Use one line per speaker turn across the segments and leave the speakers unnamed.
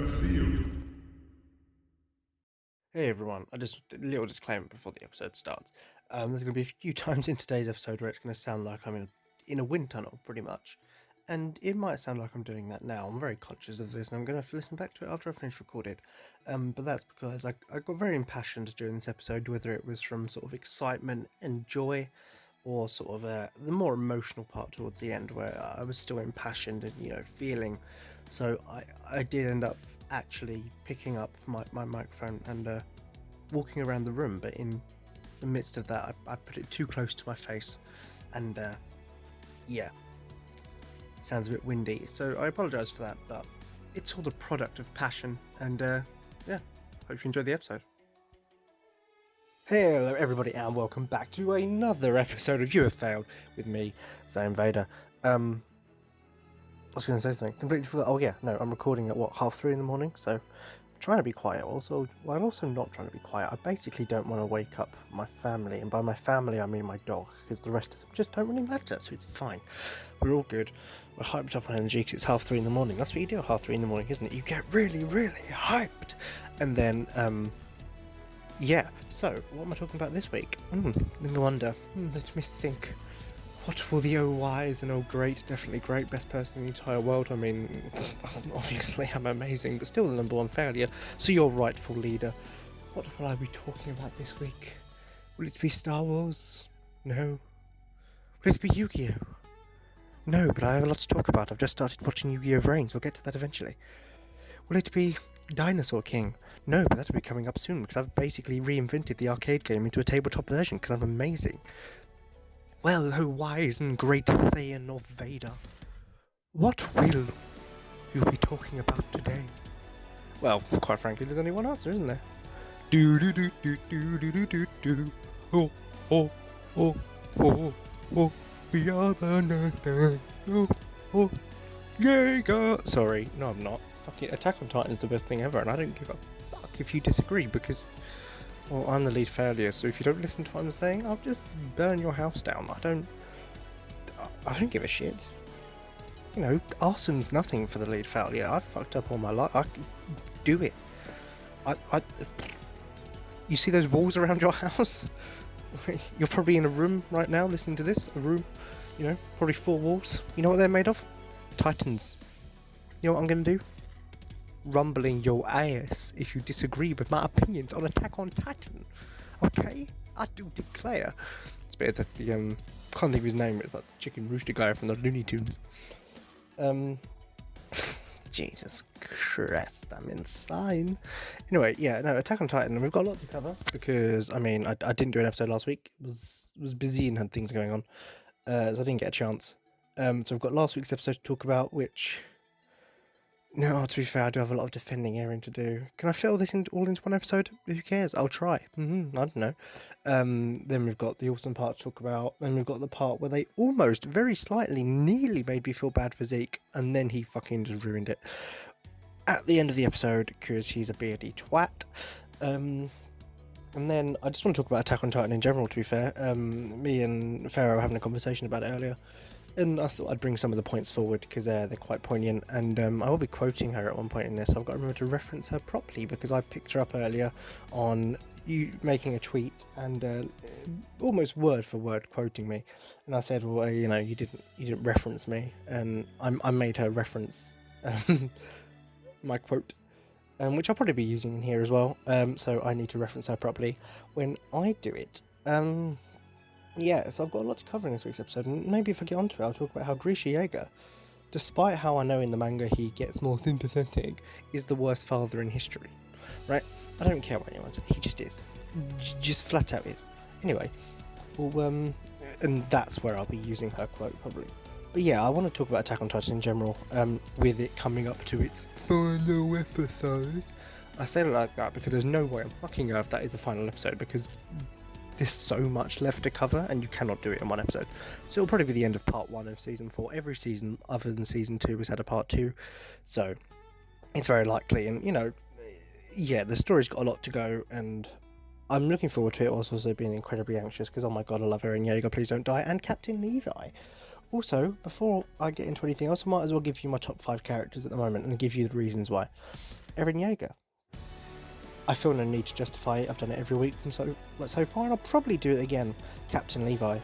field.
Hey everyone, a little disclaimer before the episode starts. There's going to be a few times in today's episode where it's going to sound like I'm in a wind tunnel, pretty much. And it might sound like I'm doing that now. I'm very conscious of this and I'm going to have to listen back to it after I finish recording. But that's because I got very impassioned during this episode, whether it was from sort of excitement and joy or sort of the more emotional part towards the end where I was still impassioned and, feeling. So I did end up actually picking up my microphone and walking around the room, but in the midst of that I put it too close to my face and sounds a bit windy, so I apologise for that, but it's all the product of passion and hope you enjoyed the episode. Hello everybody and welcome back to another episode of You Have Failed with me, SaiyanVader. I was going to say something, completely forgot. Oh yeah, no, I'm recording at 3:30 in the morning, so I'm trying to be quiet while also not trying to be quiet. I basically don't want to wake up my family, and by my family I mean my dog, because the rest of them just don't really matter, so it's fine. We're all good. We're hyped up on energy because it's 3:30 in the morning. That's what you do at 3:30 in the morning, isn't it? You get really, really hyped. And then, so what am I talking about this week? Let me wonder. Let me think. What will the wise and great, definitely great, best person in the entire world? I mean, obviously I'm amazing, but still the number one failure, so your rightful leader. What will I be talking about this week? Will it be Star Wars? No. Will it be Yu-Gi-Oh? No, but I have a lot to talk about. I've just started watching Yu-Gi-Oh! Vrains. We'll get to that eventually. Will it be Dinosaur King? No, but that'll be coming up soon, because I've basically reinvented the arcade game into a tabletop version, because I'm amazing. Well, O wise and great Saiyan of Vader, what will you be talking about today? Well, quite frankly, there's only one answer, isn't there? Do do do do do do do do. Oh oh oh oh oh. We are the nerd. Oh Jaeger. Sorry, no, I'm not. Fucking Attack on Titan is the best thing ever, and I don't give a fuck if you disagree, because, well, I'm the lead failure, so if you don't listen to what I'm saying, I'll just burn your house down. I don't give a shit. You know, arson's nothing for the lead failure. I've fucked up all my life. I can do it. You see those walls around your house? You're probably in a room right now listening to this. A room, probably 4 walls. You know what they're made of? Titans. You know what I'm going to do? Rumbling your ass if you disagree with my opinions on Attack on Titan. Okay? I do declare. It's better that the can't think of his name, it's like the chicken rooster guy from the Looney Tunes. Jesus Christ, I'm insane. Anyway, Attack on Titan, we've got a lot to cover because I didn't do an episode last week. Was busy and had things going on. So I didn't get a chance. So we've got last week's episode to talk about, which, no, to be fair, I do have a lot of defending Aaron to do. Can I fit all this all into one episode? Who cares? I'll try. I don't know. Then we've got the awesome part to talk about. Then we've got the part where they almost, very slightly, nearly made me feel bad for Zeke, and then he fucking just ruined it at the end of the episode because he's a beardy twat. And then I just want to talk about Attack on Titan in general, to be fair. Me and Pharaoh were having a conversation about it earlier, and I thought I'd bring some of the points forward because they're quite poignant, and I will be quoting her at one point in this, so I've got to remember to reference her properly because I picked her up earlier on you making a tweet and almost word for word quoting me, and I said, well, you didn't reference me, and I made her reference my quote, which I'll probably be using in here as well, so I need to reference her properly when I do it. So I've got a lot to cover in this week's episode, and maybe if I get onto it, I'll talk about how Grisha Jaeger, despite how I know in the manga he gets more sympathetic, is the worst father in history, right? I don't care what anyone says, he just is. Just flat out is. Anyway, well, and that's where I'll be using her quote, probably. But yeah, I want to talk about Attack on Titan in general, with it coming up to its final episode. I say it like that because there's no way on fucking earth that is the final episode, because there's so much left to cover and you cannot do it in one episode. So it'll probably be the end of part 1 of season 4. Every season other than season 2 has had a part 2. So it's very likely, and the story's got a lot to go, and I'm looking forward to it, whilst also being incredibly anxious because, oh my god, I love Eren Yeager, please don't die, and Captain Levi. Also, before I get into anything else, I might as well give you my top 5 characters at the moment and give you the reasons why. Eren Yeager. I feel no need to justify it. I've done it every week from so far, and I'll probably do it again. Captain Levi.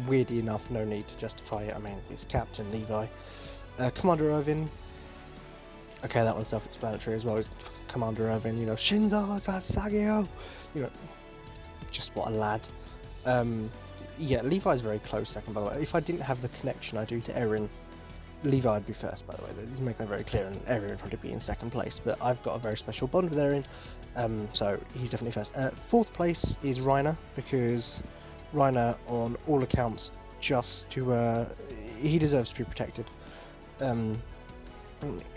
Weirdly enough, no need to justify it. I mean, it's Captain Levi. Commander Irvin. Okay, that one's self-explanatory as well. It's Commander Irvin, you know, Shinzo Sasageo. You know, just what a lad. Yeah, Levi's very close second, by the way. If I didn't have the connection I do to Eren, Levi would be first, by the way. Let's make that very clear, and Eren would probably be in second place. But I've got a very special bond with Eren, so he's definitely first. Fourth place is Reiner, because Reiner, on all accounts, he deserves to be protected.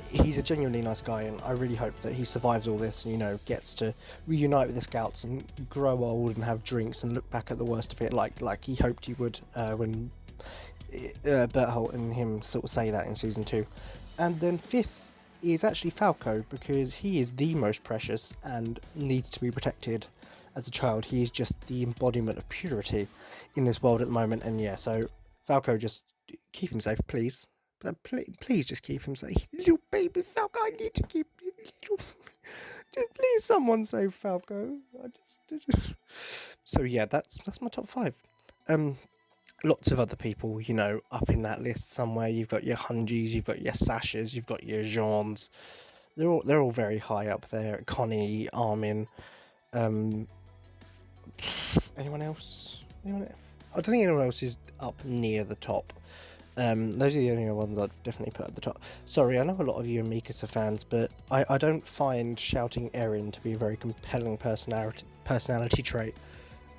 He's a genuinely nice guy, and I really hope that he survives all this and, you know, gets to reunite with the scouts and grow old and have drinks and look back at the worst of it like he hoped he would when Berthold and him sort of say that in season 2. And then fifth is actually Falco, because he is the most precious and needs to be protected. As a child, he is just the embodiment of purity in this world at the moment. And yeah, so Falco, just keep him safe, please. Please just keep him safe. Little baby Falco, I need to keep little. Just please, someone save Falco. So yeah, that's my top 5. Lots of other people, you know, up in that list somewhere. You've got your Hunjis, you've got your Sashas, you've got your Jeans. They're all very high up there. Connie, Armin. Anyone else? I don't think anyone else is up near the top. Those are the only ones I'd definitely put at the top. Sorry, I know a lot of you are Mikasa fans, but I don't find shouting Eren to be a very compelling personality trait.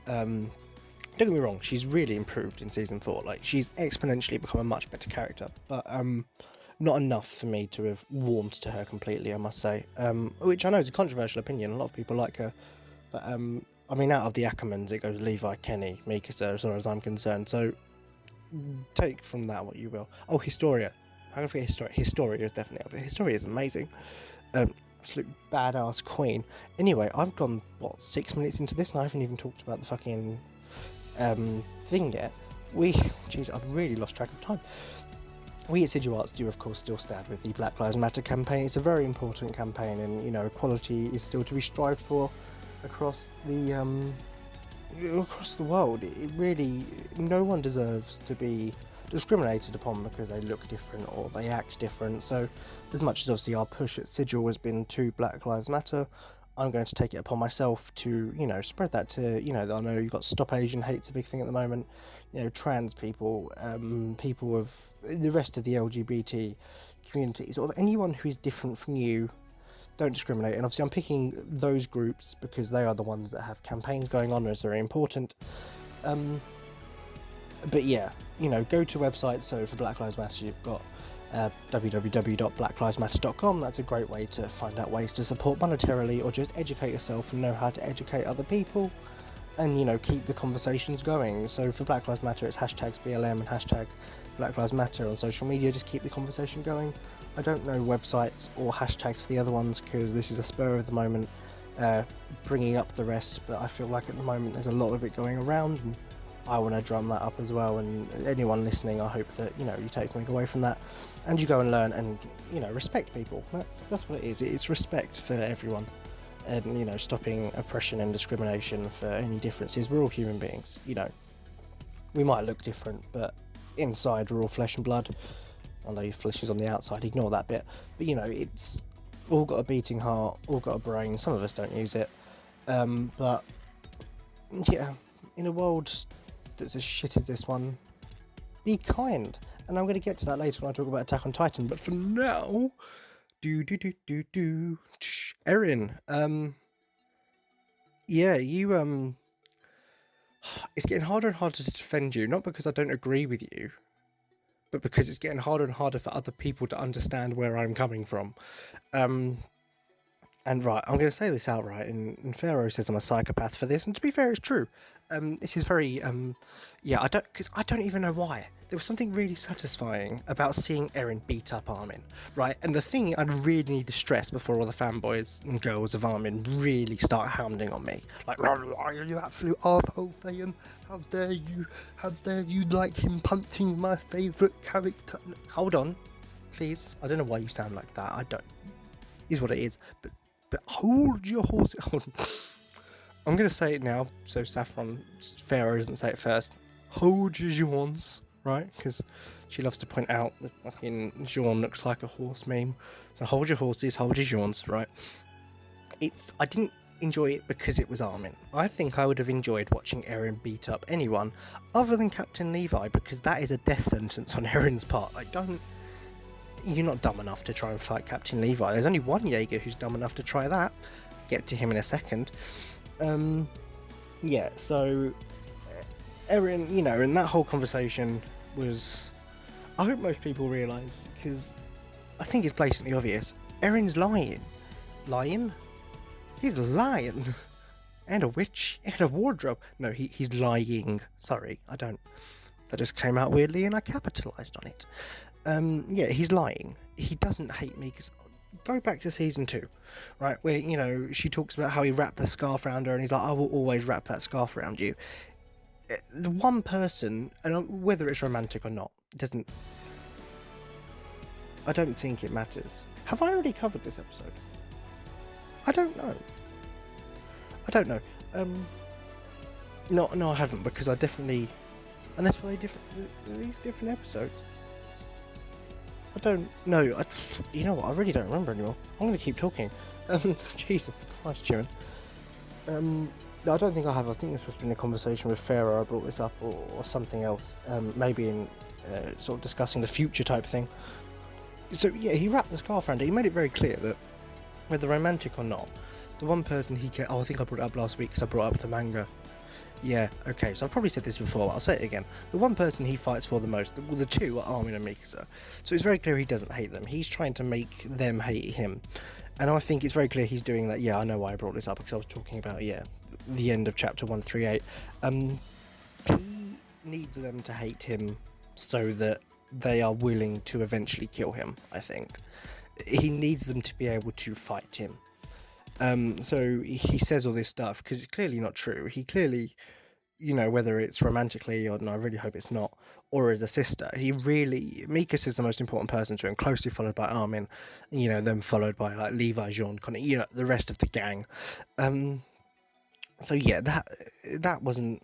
Don't get me wrong, she's really improved in season 4. Like, she's exponentially become a much better character, but not enough for me to have warmed to her completely, I must say. Which I know is a controversial opinion. A lot of people like her, but I mean, out of the Ackermans, it goes Levi, Kenny, Mikasa, as far as I'm concerned. So take from that what you will. Oh, Historia. How can I forget Historia? Historia is definitely up there. Historia is amazing. Absolute badass queen. Anyway, I've gone, 6 minutes into this, and I haven't even talked about the fucking thing yet. Jeez, I've really lost track of time. We at Sigil Arts do, of course, still stand with the Black Lives Matter campaign. It's a very important campaign, and, you know, equality is still to be strived for across the world. It really, no one deserves to be discriminated upon because they look different or they act different. So, as much as obviously our push at Sigil has been to Black Lives Matter, I'm going to take it upon myself to, you know, spread that to, you know, I know you've got Stop Asian Hate's a big thing at the moment, you know, trans people, people of the rest of the LGBT community, sort of anyone who is different from you, don't discriminate. And obviously I'm picking those groups because they are the ones that have campaigns going on and it's very important. But yeah, you know, go to websites. So for Black Lives Matter, you've got www.blacklivesmatter.com. That's a great way to find out ways to support monetarily or just educate yourself and know how to educate other people and, you know, keep the conversations going. So for Black Lives Matter, it's hashtags BLM and hashtag Black Lives Matter on social media. Just keep the conversation going. I don't know websites or hashtags for the other ones because this is a spur of the moment bringing up the rest, but I feel like at the moment there's a lot of it going around and I want to drum that up as well. And anyone listening, I hope that, you know, you take something away from that and you go and learn and, you know, respect people. That's what it is. It's respect for everyone and, you know, stopping oppression and discrimination for any differences. We're all human beings, you know. We might look different, but inside we're all flesh and blood. Although your flesh is on the outside, ignore that bit. But, you know, it's all got a beating heart, all got a brain. Some of us don't use it. But, yeah, in a world that's as shit as this one, be kind. And I'm going to get to that later when I talk about Attack on Titan. But for now, Eren, yeah, you, it's getting harder and harder to defend you, not because I don't agree with you, but because it's getting harder and harder for other people to understand where I'm coming from. And right, I'm going to say this outright, and Pharaoh says I'm a psychopath for this, and to be fair, it's true. This is very, yeah, I don't even know why. There was something really satisfying about seeing Eren beat up Armin, right? And the thing I'd really need to stress before all the fanboys and girls of Armin really start hounding on me, like, you absolute arsehole, Saiyan, how dare you like him punching my favourite character. Hold on, please, I don't know why you sound like that, I don't, is what it is, but But hold your horse. I'm going to say it now, so Saffron Pharaoh doesn't say it first. Hold your Jeans, right? Because she loves to point out that fucking Jean looks like a horse meme. So hold your horses, hold your Jeans, right? I didn't enjoy it because it was Armin. I think I would have enjoyed watching Eren beat up anyone other than Captain Levi, because that is a death sentence on Eren's part. You're not dumb enough to try and fight Captain Levi. There's only one Jaeger who's dumb enough to try that. Get to him in a second. Yeah, so Eren, and that whole conversation was, I hope most people realise, because I think it's blatantly obvious, Eren's lying. Lying? He's lying. And a witch, and a wardrobe. No, he's lying. Sorry, that just came out weirdly and I capitalised on it. Yeah, he's lying. He doesn't hate me, because go back to season 2, right, where, she talks about how he wrapped the scarf around her, and he's like, I will always wrap that scarf around you. The one person, and whether it's romantic or not, I don't think it matters. Have I already covered this episode? I don't know. No, I haven't, because I definitely, unless were these different episodes? I don't know. You know what? I really don't remember anymore. I'm going to keep talking. Jesus Christ, Jiren. No, I don't think I have. I think this was been a conversation with Pharaoh. I brought this up, or something else. Maybe in sort of discussing the future type thing. So yeah, he wrapped the scarf around it. He made it very clear that whether romantic or not, the one person he cared. Oh, I think I brought it up last week because I brought up the manga. Yeah, okay, so I've probably said this before, but I'll say it again. The one person he fights for the most, the two are Armin and Mikasa. So it's very clear he doesn't hate them. He's trying to make them hate him. And I think it's very clear he's doing that. Yeah, I know why I brought this up, because I was talking about, the end of chapter 138. He needs them to hate him so that they are willing to eventually kill him, I think. He needs them to be able to fight him. So he says all this stuff because it's clearly not true. He clearly, whether it's romantically, or no, I really hope it's not, or as a sister, Mikasa is the most important person to him, closely followed by Armin, then followed by like Levi, Jean, Connie, the rest of the gang. So yeah, that wasn't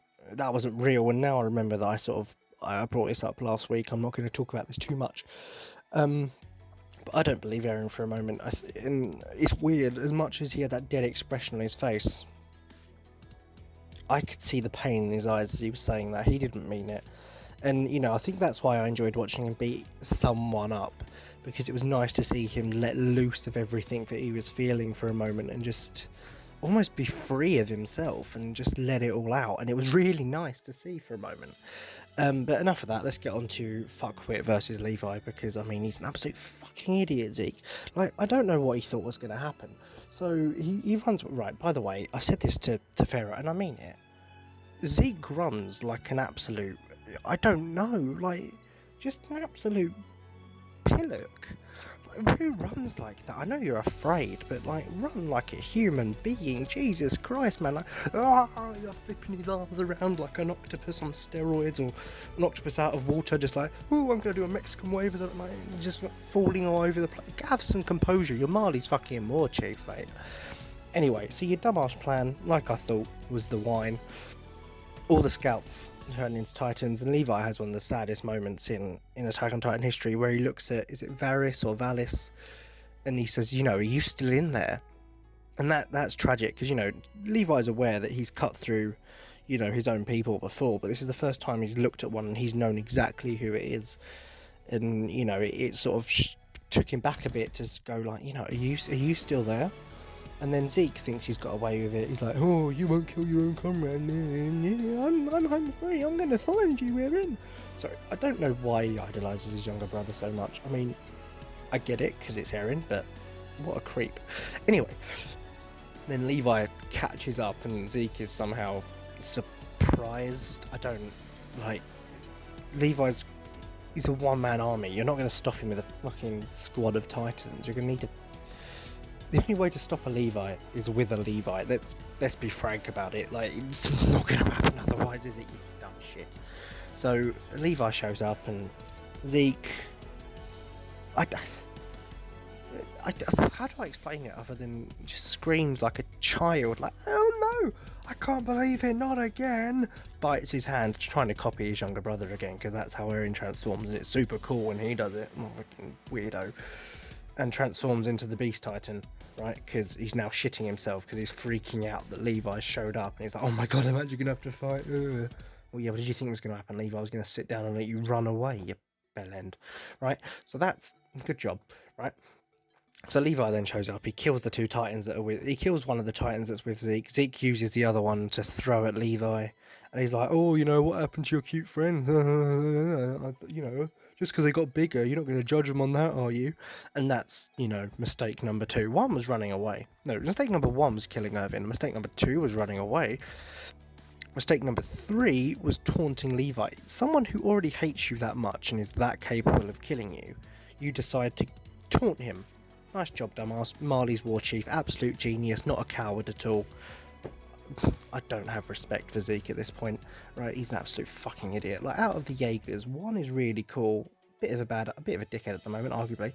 real, and now I remember that I brought this up last week. I'm not going to talk about this too much. But I don't believe Eren for a moment. And it's weird, as much as he had that dead expression on his face, I could see the pain in his eyes as he was saying that. He didn't mean it. And, I think that's why I enjoyed watching him beat someone up, because it was nice to see him let loose of everything that he was feeling for a moment and just almost be free of himself and just let it all out. And it was really nice to see for a moment. But enough of that, let's get on to Fuckwit versus Levi, because, he's an absolute fucking idiot, Zeke. I don't know what he thought was going to happen. So, he runs... Right, by the way, I've said this to Pharaoh, and I mean it. Zeke runs like an absolute... I don't know, just an absolute pillock. Who runs like that? I know you're afraid, but run like a human being. Jesus Christ, man! You're flipping his arms around like an octopus on steroids, or an octopus out of water, just I'm gonna do a Mexican wave, just falling all over the place. Have some composure. You're Marley's fucking war chief, mate. Anyway, so your dumbass plan, like I thought, was the wine. All the scouts turn into Titans, and Levi has one of the saddest moments in Attack on Titan history, where he looks at, is it Varys or Valis, and he says, are you still in there? And that's tragic, because Levi's aware that he's cut through his own people before, but this is the first time he's looked at one and he's known exactly who it is. And it sort of took him back a bit to go are you still there? And then Zeke thinks he's got away with it. He's like, oh, you won't kill your own comrade. I'm home free. I'm going to find you, Eren. Sorry, I don't know why he idolises his younger brother so much. I get it, because it's Eren, but what a creep. Anyway, then Levi catches up and Zeke is somehow surprised. He's a one-man army. You're not going to stop him with a fucking squad of Titans. You're going to need to... The only way to stop a Levi is with a Levi. Let's be frank about it. It's not going to happen otherwise, is it, you dumb shit? So Levi shows up, and Zeke... how do I explain it other than just screams like a child, like, oh no, I can't believe it, not again. Bites his hand, trying to copy his younger brother again, because that's how Eren transforms, and it's super cool when he does it. Fucking weirdo. And transforms into the Beast Titan, right? Because he's now shitting himself because he's freaking out that Levi showed up, and he's like, oh my god, I'm actually gonna have to fight. Well, yeah, what did you think was gonna happen? Levi was gonna sit down and let you run away, you bellend, right? So that's good job, right? So Levi then shows up. He kills the two Titans that are with. He kills one of the Titans that's with Zeke. Zeke uses the other one to throw at Levi, and he's like, "Oh, you know what happened to your cute friend? You know, just because they got bigger, you're not going to judge them on that, are you?" And that's, you know, mistake number 2. One was running away. No, mistake number 1 was killing Irvin. Mistake number 2 was running away. Mistake number 3 was taunting Levi. Someone who already hates you that much and is that capable of killing you, you decide to taunt him. Nice job, dumbass. Marley's war chief, absolute genius, not a coward at all. I don't have respect for Zeke at this point, right? He's an absolute fucking idiot. Like, out of the Jaegers, one is really cool, a bit of a dickhead at the moment, arguably,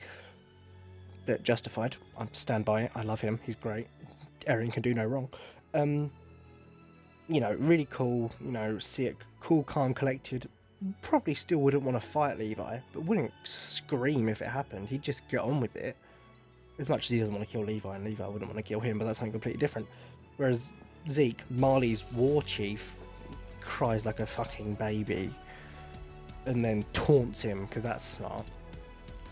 but justified. I stand by it. I love him. He's great. Eren can do no wrong. You know, really cool. You know, see it cool, calm, collected. Probably still wouldn't want to fight Levi, but wouldn't scream if it happened. He'd just get on with it. As much as he doesn't want to kill Levi, and Levi wouldn't want to kill him, but that's something completely different. Whereas Zeke, Marley's war chief, cries like a fucking baby and then taunts him because that's smart.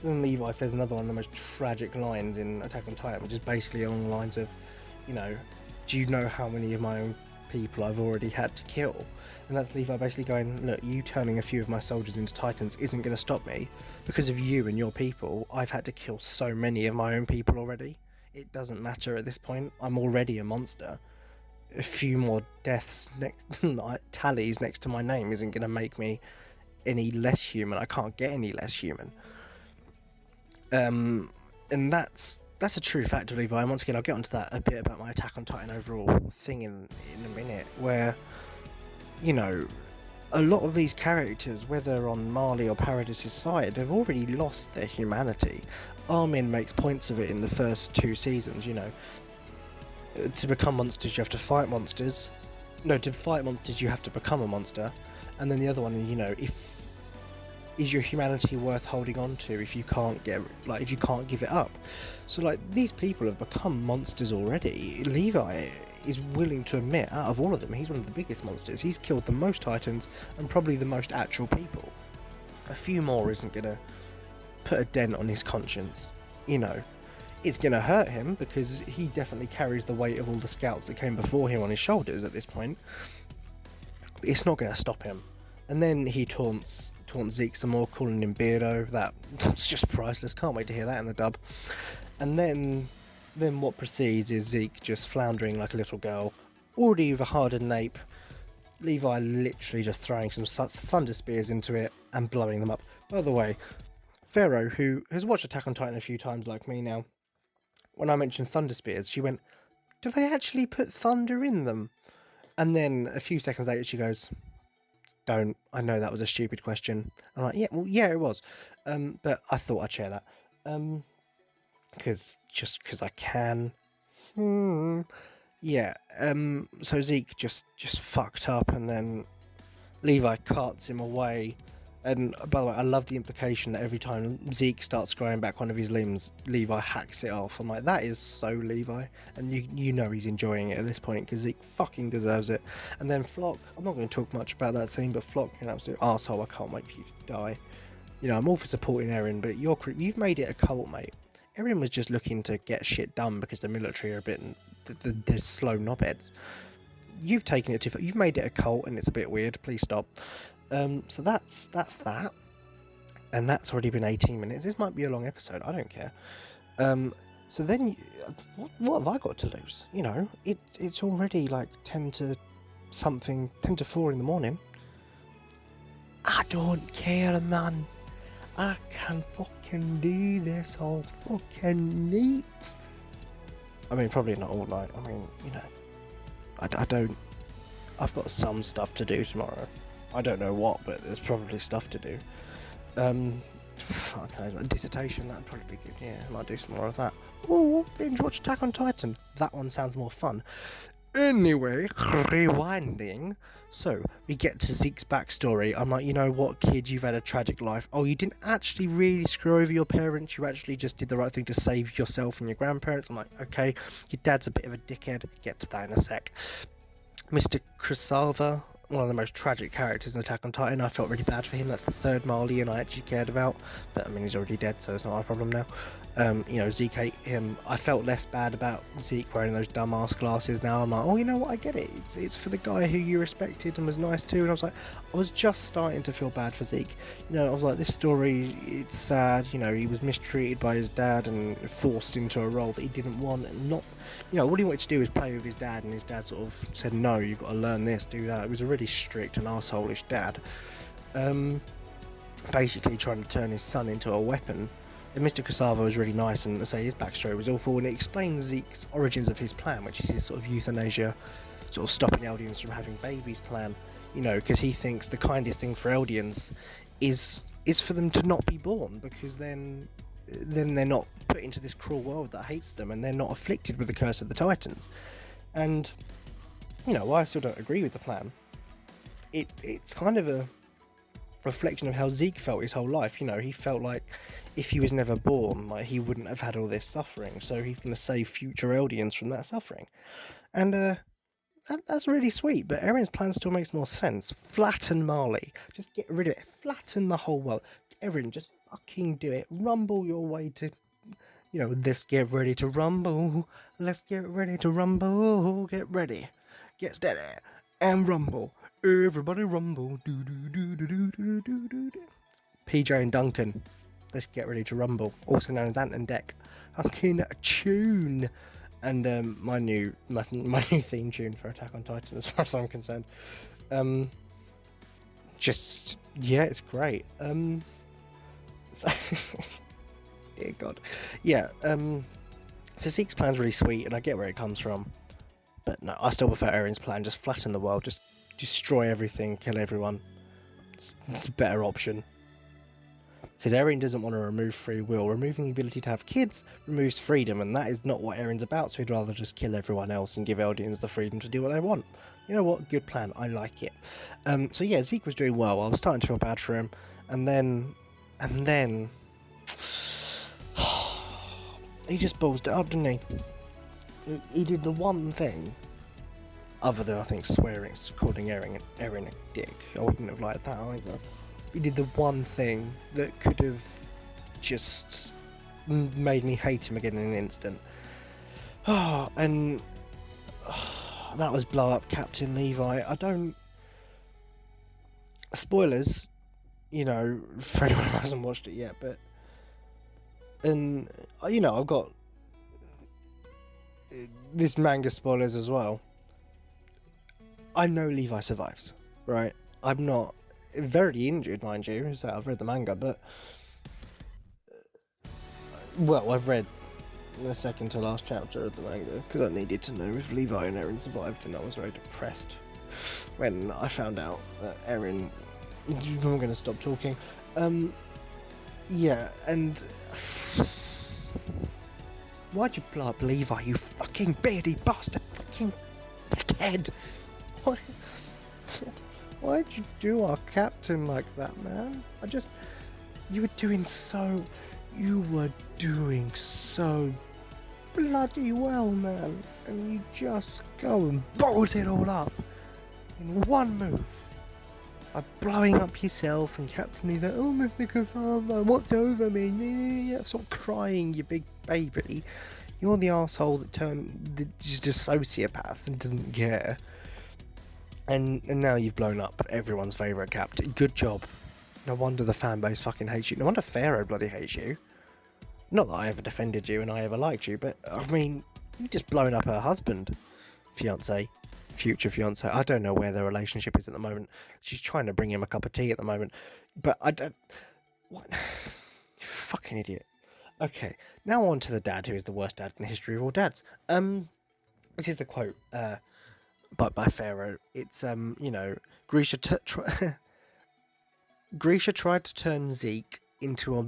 Then Levi says another one of the most tragic lines in Attack on Titan, which is basically along the lines of, you know, do you know how many of my own people I've already had to kill? And that's Levi basically going, look, you turning a few of my soldiers into Titans isn't going to stop me. Because of you and your people, I've had to kill so many of my own people already. It doesn't matter at this point. I'm already a monster. A few more deaths tallies next to my name isn't going to make me any less human. I can't get any less human. And that's a true fact of Levi. And once again, I'll get onto that a bit about my Attack on Titan overall thing in a minute, where, you know, a lot of these characters, whether on Marley or Paradis's side, have already lost their humanity. Armin makes points of it in the first 2 seasons, you know. To become monsters, you have to fight monsters. No, to fight monsters, you have to become a monster. And then the other one, you know, is your humanity worth holding on to if you can't give it up? So, like, these people have become monsters already. Levi is willing to admit, out of all of them, he's one of the biggest monsters. He's killed the most Titans and probably the most actual people. A few more isn't gonna put a dent on his conscience, you know. It's gonna hurt him because he definitely carries the weight of all the scouts that came before him on his shoulders at this point. But it's not gonna stop him. And then he taunts Zeke some more, calling him Beardo. That's just priceless. Can't wait to hear that in the dub. And then what proceeds is Zeke just floundering like a little girl, already with a hardened nape. Levi literally just throwing some thunder spears into it and blowing them up. By the way, Pharaoh, who has watched Attack on Titan a few times like me now, when I mentioned thunder spears, she went, do they actually put thunder in them? And then a few seconds later she goes, don't. I know that was a stupid question. I'm like, yeah, it was. But I thought I'd share that. Because I can. Yeah. So Zeke just fucked up, and then Levi carts him away. And by the way, I love the implication that every time Zeke starts growing back one of his limbs, Levi hacks it off. I'm like, that is so Levi. And you know he's enjoying it at this point because Zeke fucking deserves it. And then Flock, I'm not going to talk much about that scene, but Flock, you're an absolute arsehole. I can't wait for you to die. You know, I'm all for supporting Eren, but you've made it a cult, mate. Eren was just looking to get shit done because the military are a bit, they're slow knobheads. You've taken it too far. You've made it a cult and it's a bit weird. Please stop. So that's that, and that's already been 18 minutes. This might be a long episode, I don't care. So then, what have I got to lose? You know, it's already like 10 to 4 in the morning. I don't care, man. I can fucking do this all fucking neat. I mean, probably not all night. I mean, you know, I don't. I've got some stuff to do tomorrow. I don't know what, but there's probably stuff to do. Fuck, a dissertation, that'd probably be good. Yeah, I might do some more of that. Or binge watch Attack on Titan. That one sounds more fun. Anyway, rewinding. So, we get to Zeke's backstory. I'm like, you know what, kid, you've had a tragic life. Oh, you didn't actually really screw over your parents. You actually just did the right thing to save yourself and your grandparents. I'm like, okay, your dad's a bit of a dickhead. Get to that in a sec. Mr. Kurosawa, one of the most tragic characters in Attack on Titan. I felt really bad for him. That's the third Marleyan I actually cared about. But, I mean, he's already dead, so it's not my problem now. You know, Zeke ate him. I felt less bad about Zeke wearing those dumbass glasses now. I'm like, oh, you know what, I get it. It's for the guy who you respected and was nice to. And I was like, I was just starting to feel bad for Zeke. You know, I was like, this story, it's sad. You know, he was mistreated by his dad and forced into a role that he didn't want. And not, you know, what he wanted to do was play with his dad. And his dad sort of said, no, you've got to learn this, do that. It was a really strict and arsehole-ish dad. Basically trying to turn his son into a weapon. And Mr. Kurosawa was really nice, and to say his backstory was awful, and it explains Zeke's origins of his plan, which is his sort of euthanasia, sort of stopping Eldians from having babies plan. You know, because he thinks the kindest thing for Eldians is for them to not be born, because then they're not put into this cruel world that hates them, and they're not afflicted with the curse of the Titans. And, you know, while I still don't agree with the plan, it's kind of a reflection of how Zeke felt his whole life. You know, he felt like if he was never born, like, he wouldn't have had all this suffering, so he's going to save future Eldians from that suffering. And that's really sweet, but Eren's plan still makes more sense. Flatten Marley. Just get rid of it. Flatten the whole world. Eren, just fucking do it. Rumble your way to, you know, let's get ready to rumble. Let's get ready to rumble. Get ready. Get steady. And rumble. Everybody rumble. Do do do do do do do do do. PJ and Duncan. Let's get ready to rumble. Also known as Ant and Dec. Fucking tune. And my new theme tune for Attack on Titan, as far as I'm concerned. Just, yeah, it's great. So dear God. Yeah, so Zeke's plan's really sweet, and I get where it comes from. But no, I still prefer Eren's plan. Just flatten the world, just destroy everything, kill everyone. It's a better option. Because Eren doesn't want to remove free will. Removing the ability to have kids removes freedom, and that is not what Eren's about, so he'd rather just kill everyone else and give Eldians the freedom to do what they want. You know what? Good plan. I like it. So yeah, Zeke was doing well. I was starting to feel bad for him. And then he just ballsed it up, didn't he? He did the one thing, other than, I think, swearing, calling Eren a dick. I wouldn't have liked that either. He did the one thing that could have just made me hate him again in an instant. And that was blow up Captain Levi. I don't... Spoilers, you know, for anyone who hasn't watched it yet, but... And, you know, I've got this manga spoilers as well. I know Levi survives, right? I'm not... very injured, mind you, so I've read the manga, but well, I've read the second to last chapter of the manga because I needed to know if Levi and Eren survived, and I was very depressed when I found out that Eren... I'm going to stop talking. Yeah, and why'd you blow up Levi, you fucking beardy bastard, fucking dickhead? What? Why'd you do our captain like that, man? You were doing so bloody well, man. And you just go and balls it all up in one move. By blowing up yourself and Captain Levi, oh, Mr. Kurosawa, what's over me? Stop crying, you big baby. You're the arsehole just a sociopath and doesn't care. And now you've blown up everyone's favourite captain. Good job. No wonder the fanbase fucking hates you. No wonder Pharaoh bloody hates you. Not that I ever defended you and I ever liked you, but, I mean, you've just blown up her husband. Fiancé. Future fiancé. I don't know where their relationship is at the moment. She's trying to bring him a cup of tea at the moment. But I don't... What? You fucking idiot. Okay, now on to the dad, who is the worst dad in the history of all dads. This is the quote, by Pharaoh. It's, you know, Grisha tried to turn Zeke into a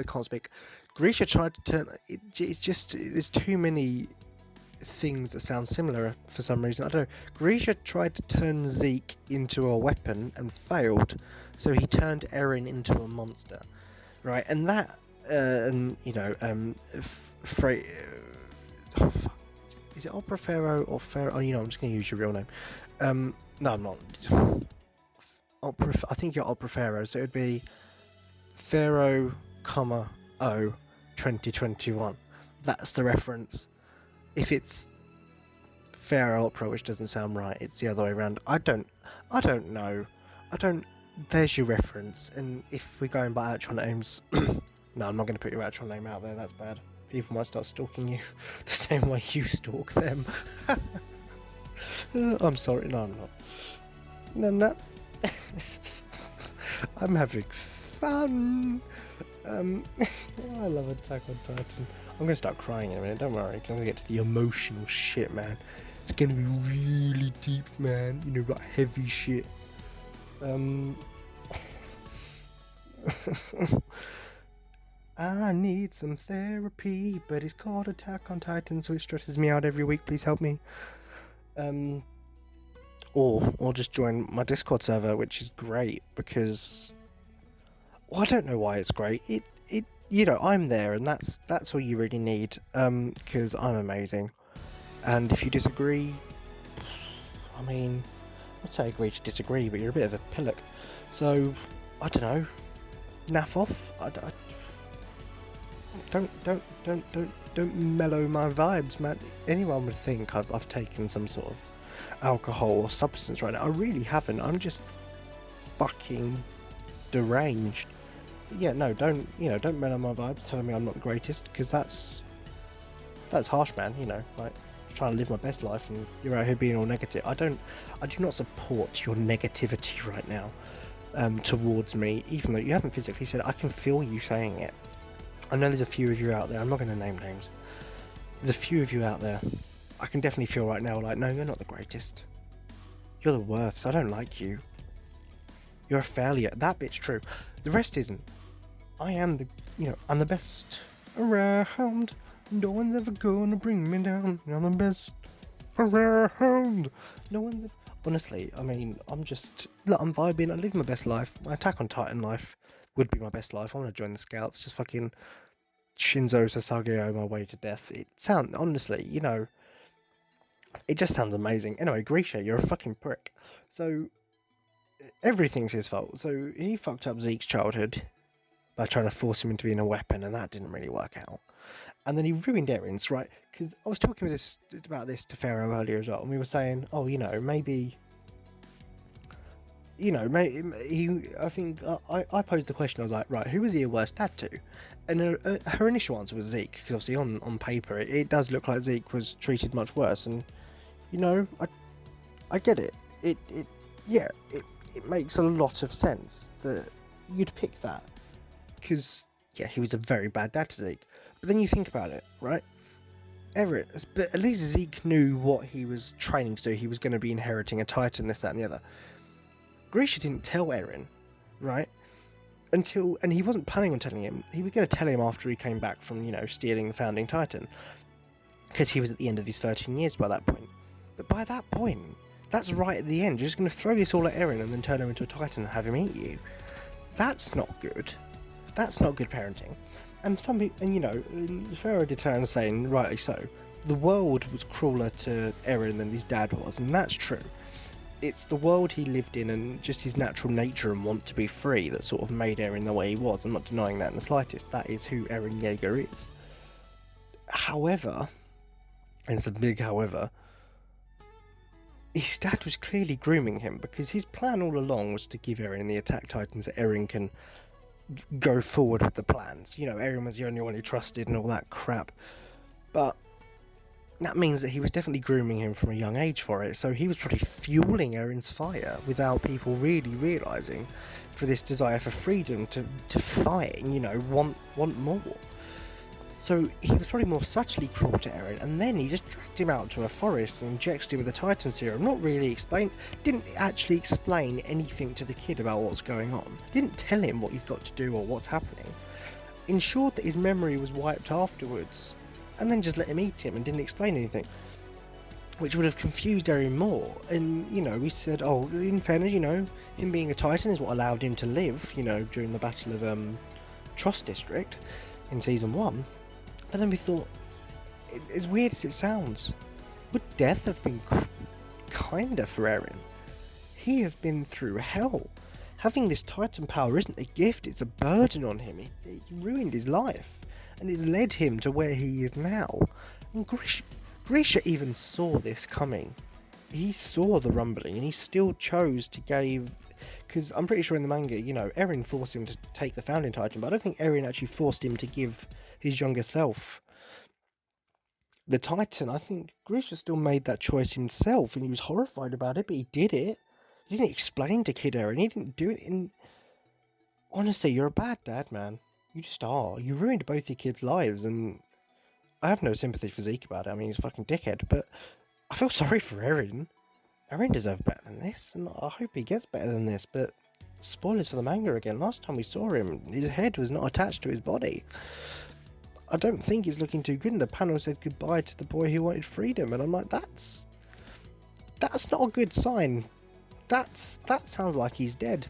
I can't speak. Grisha tried to turn it's just there's too many things that sound similar for some reason. I don't know. Grisha tried to turn Zeke into a weapon and failed, so he turned Eren into a monster, right? And that is it Opera Pharaoh or Pharaoh? Oh, I'm just going to use your real name. No, I'm not. I think you're Opera Pharaoh, so it would be Pharaoh, O 2021. That's the reference. If it's Pharaoh Opera, which doesn't sound right, it's the other way around. I don't know. There's your reference. And if we're going by actual names, no, I'm not going to put your actual name out there. That's bad. People might start stalking you the same way you stalk them. I'm sorry. No, I'm not. No. I'm having fun. I love Attack on Titan. I'm going to start crying in a minute. Don't worry. I'm going to get to the emotional shit, man. It's going to be really deep, man. Like heavy shit. I need some therapy, but it's called Attack on Titan, so it stresses me out every week. Please help me. Or just join my Discord server, which is great because I don't know why it's great. I'm there, and that's all you really need. Because I'm amazing, and if you disagree, I mean, I'd say agree to disagree, but you're a bit of a pillock. So I don't know. Naff off. Don't mellow my vibes, man. Anyone would think I've taken some sort of alcohol or substance right now. I really haven't. I'm just fucking deranged. Yeah, no, don't mellow my vibes telling me I'm not the greatest, because that's harsh, man. Like trying to live my best life and you're out here being all negative. I do not support your negativity right now towards me, even though you haven't physically said it. I can feel you saying it. I know there's a few of you out there. I'm not going to name names. There's a few of you out there. I can definitely feel right now like, no, you're not the greatest. You're the worst. I don't like you. You're a failure. That bit's true. The rest isn't. I am I'm the best around. No one's ever gonna bring me down. I'm the best around. No one's ever... Honestly, I mean, I'm vibing. I live my best life. My Attack on Titan life would be my best life. I want to join the Scouts. Just fucking Shinzo Sasageo my way to death. It sounds, honestly, it just sounds amazing. Anyway, Grisha, you're a fucking prick. So, everything's his fault. So, he fucked up Zeke's childhood by trying to force him into being a weapon, and that didn't really work out. And then he ruined Eren's, right? Because I was talking about this to Pharaoh earlier as well, and we were saying, maybe... I think I posed the question. I was like, right, who was he a worse dad to? And her initial answer was Zeke, because obviously on paper it does look like Zeke was treated much worse. And I get it. It makes a lot of sense that you'd pick that, because he was a very bad dad to Zeke. But then you think about it, right? Eren, but at least Zeke knew what he was training to do. He was going to be inheriting a Titan, this, that, and the other. Grisha didn't tell Eren, right? And he wasn't planning on telling him. He was going to tell him after he came back from, stealing the Founding Titan. Because he was at the end of his 13 years by that point. But by that point, that's right at the end. You're just going to throw this all at Eren and then turn him into a Titan and have him eat you. That's not good. That's not good parenting. And Pharaoh did turn saying, rightly so, the world was crueler to Eren than his dad was, and that's true. It's the world he lived in and just his natural nature and want to be free that sort of made Eren the way he was. I'm not denying that in the slightest. That is who Eren Yeager is. However, and it's a big however, his dad was clearly grooming him, because his plan all along was to give Eren the attack titans so Eren can go forward with the plans. Eren was the only one he trusted and all that crap. But that means that he was definitely grooming him from a young age for it. So he was probably fueling Eren's fire without people really realising, for this desire for freedom to fight and, want more. So he was probably more subtly cruel to Eren, and then he just dragged him out to a forest and injected him with the Titan serum. Didn't actually explain anything to the kid about what's going on. Didn't tell him what he's got to do or what's happening. Ensured that his memory was wiped afterwards, and then just let him eat him and didn't explain anything. Which would have confused Eren more. And, we said, oh, in fairness, him being a Titan is what allowed him to live, during the Battle of Trost District in Season 1. But then we thought, as weird as it sounds, would death have been kinder for Eren? He has been through hell. Having this Titan power isn't a gift, it's a burden on him. It ruined his life, and it's led him to where he is now. And Grisha even saw this coming. He saw the rumbling, and he still chose to give... Because I'm pretty sure in the manga, Eren forced him to take the Founding Titan, but I don't think Eren actually forced him to give his younger self the Titan. I think Grisha still made that choice himself, and he was horrified about it, but he did it. He didn't explain to Kid Eren. He didn't do it in... Honestly, you're a bad dad, man. You just are. You ruined both your kids' lives, and I have no sympathy for Zeke about it. I mean, he's a fucking dickhead, but I feel sorry for Eren. Eren deserved better than this, and I hope he gets better than this, but spoilers for the manga again. Last time we saw him, his head was not attached to his body. I don't think he's looking too good, and the panel said goodbye to the boy who wanted freedom, and I'm like, that's not a good sign. That sounds like he's dead.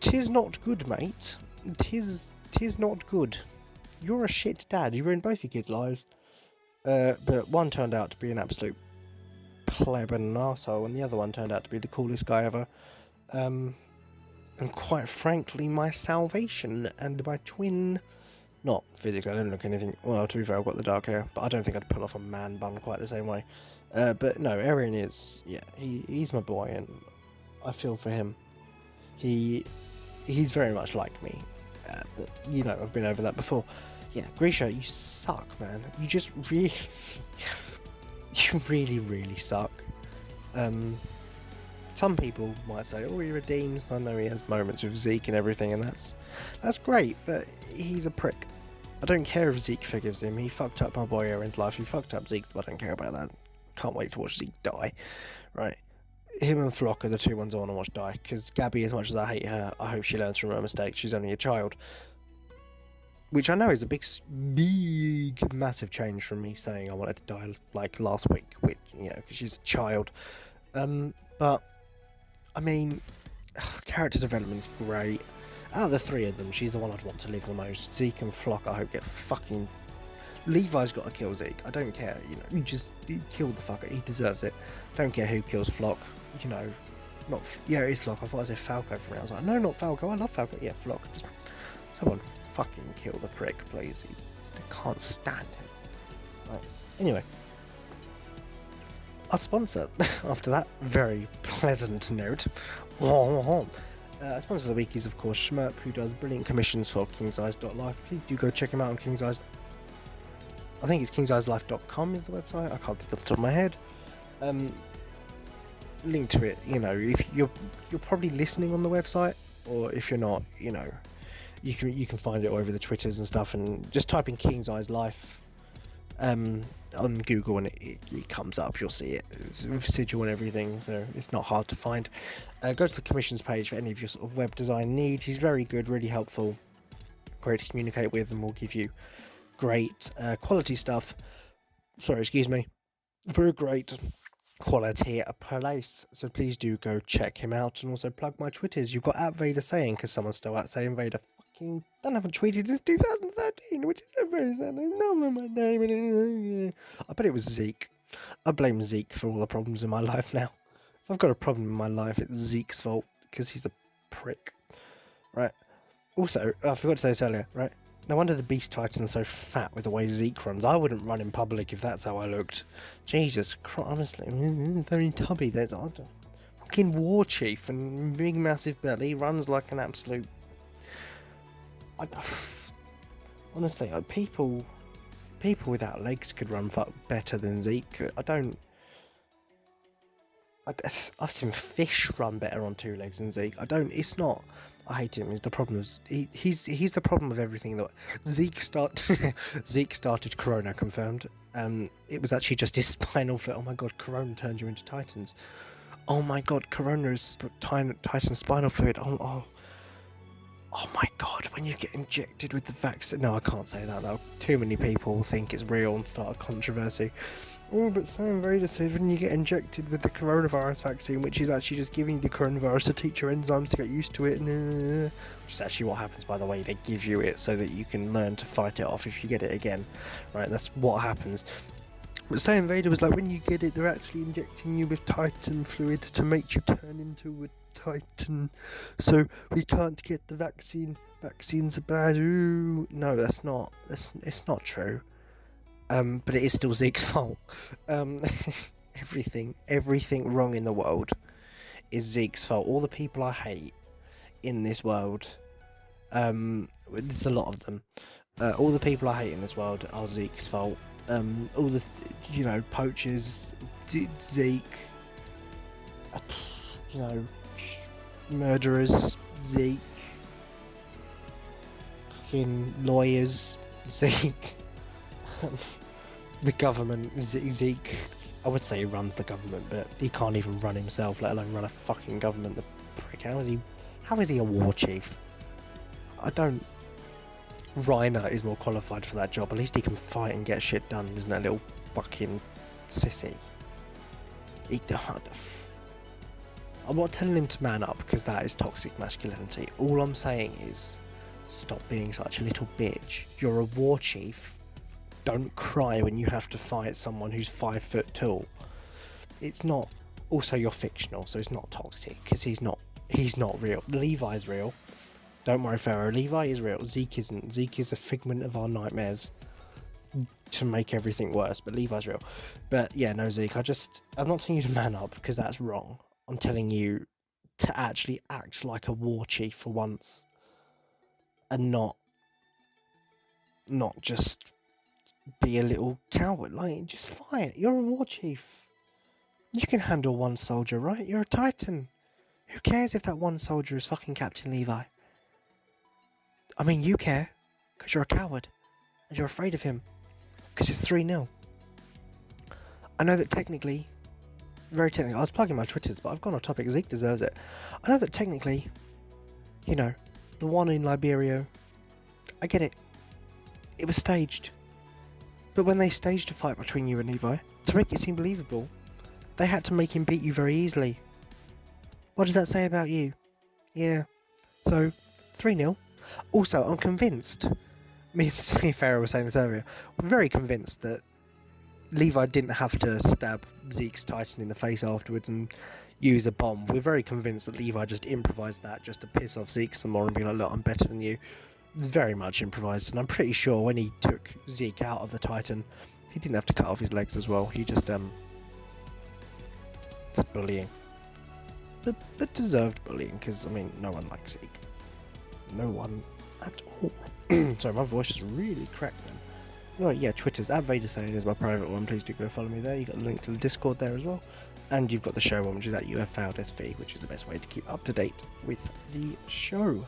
'Tis not good, mate. 'Tis not good. You're a shit dad. You ruined both your kids' lives. But one turned out to be an absolute pleb and an arsehole, and the other one turned out to be the coolest guy ever. And quite frankly, my salvation and my twin... Not physically, I don't look anything... Well, to be fair, I've got the dark hair, but I don't think I'd pull off a man bun quite the same way. But no, Eren is... Yeah, he's my boy, and I feel for him. He's very much like me. But, I've been over that before. Yeah, Grisha, you suck, man. You just really... you really, really suck. Some people might say, oh, he redeems. I know he has moments with Zeke and everything, and that's great, but he's a prick. I don't care if Zeke forgives him. He fucked up my boy Eren's life. He fucked up Zeke's, but I don't care about that. Can't wait to watch Zeke die. Right. Him and Flock are the two ones I want to watch die, because Gabby, as much as I hate her, I hope she learns from her mistakes. She's only a child. Which I know is a big, massive change from me saying I wanted to die like last week, which, because she's a child. But, I mean, character development is great. Out of the three of them, she's the one I'd want to live the most. Zeke and Flock, I hope, get fucking... Levi's got to kill Zeke. I don't care, you kill the fucker. He deserves it. Don't care who kills Flock, not... Yeah, it is Flock. I thought I said Falco for me. I was like, no, not Falco. I love Falco. Yeah, Flock. Just someone fucking kill the prick, please. I can't stand him. Right. Anyway. Our sponsor, after that very pleasant note, our sponsor of the week is, of course, Schmerp, who does brilliant commissions for kingseyes.life. Please do go check him out on King's Eyes. I think it's kingseyeslife.com is the website. I can't think off the top of my head. Link to it, if you're probably listening on the website, or if you're not, you can find it over the Twitters and stuff, and just type in King's Eyes Life on Google, and it comes up. You'll see it. It's residual and everything, so it's not hard to find. Go to the commissions page for any of your sort of web design needs. He's very good, really helpful, great to communicate with, and will give you great quality stuff. Sorry, excuse me. Very great quality place. So please do go check him out, and also plug my Twitters. You've got @Vader saying, because someone's still at SaiyanVader. Fucking don't haven't tweeted since 2013, which is so very sad. I know my name. I bet it was Zeke. I blame Zeke for all the problems in my life now. If I've got a problem in my life, it's Zeke's fault, because he's a prick. Right. Also, I forgot to say this earlier, right? No wonder the Beast Titan's so fat with the way Zeke runs. I wouldn't run in public if that's how I looked. Jesus Christ, honestly, very tubby. There's a fucking war chief and big massive belly, runs like an absolute... honestly, people without legs could run better than Zeke could. I've seen fish run better on two legs than Zeke. It's not. I hate him. It's the problem. He's the problem of everything. That Zeke started Corona, confirmed. It was actually just his spinal fluid. Oh my god, Corona turned you into Titans. Oh my god, Corona is Titan spinal fluid. Oh my god, when you get injected with the vaccine. No, I can't say that though. Too many people think it's real and start a controversy. Oh, but SaiyanVader said when you get injected with the coronavirus vaccine, which is actually just giving you the coronavirus to teach your enzymes to get used to it, which is actually what happens, by the way. They give you it so that you can learn to fight it off if you get it again, right? That's what happens. But SaiyanVader was like, when you get it, they're actually injecting you with Titan fluid to make you turn into a Titan, so we can't get the vaccine. Vaccines are bad. Ooh. No, it's not true. But it is still Zeke's fault. Everything wrong in the world is Zeke's fault. All the people I hate in this world, there's a lot of them. All the people I hate in this world are Zeke's fault. All the, poachers, Zeke, murderers, Zeke, fucking lawyers, Zeke. The government, Zeke, I would say he runs the government, but he can't even run himself, let alone run a fucking government. The prick, how is he a war chief? Reiner is more qualified for that job. At least he can fight and get shit done, isn't that little fucking sissy? I'm not telling him to man up, because that is toxic masculinity. All I'm saying is, stop being such a little bitch. You're a war chief. Don't cry when you have to fight someone who's 5 foot tall. It's not. Also, you're fictional, so it's not toxic, because he's not real. Levi's real. Don't worry, Pharaoh. Levi is real. Zeke isn't. Zeke is a figment of our nightmares to make everything worse, but Levi's real. But yeah, no, Zeke, I'm not telling you to man up, because that's wrong. I'm telling you to actually act like a war chief for once, and not just be a little coward. Like, just fight. You're a war chief. You can handle one soldier, right? You're a Titan. Who cares if that one soldier is fucking Captain Levi? I mean, you care, because you're a coward, and you're afraid of him, because it's 3-0. I know that technically, very technically, I was plugging my Twitters, but I've gone off topic. Zeke deserves it. I know that technically, the one in Liberia, I get it. It was staged. But when they staged a fight between you and Levi, to make it seem believable, they had to make him beat you very easily. What does that say about you? Yeah. So, 3-0. Also, I'm convinced, me and Pharaoh were saying this earlier, we're very convinced that Levi didn't have to stab Zeke's Titan in the face afterwards and use a bomb. We're very convinced that Levi just improvised that just to piss off Zeke some more and be like, look, I'm better than you. It's very much improvised, and I'm pretty sure when he took Zeke out of the Titan, he didn't have to cut off his legs as well. He just, it's bullying. But deserved bullying, because, no one likes Zeke. No one at all. Sorry, my voice is really cracked then. Right, yeah, Twitter's @VaderSaiyan is my private one. Please do go follow me there. You've got the link to the Discord there as well. And you've got the show one, which is @UFFoundSV, which is the best way to keep up to date with the show.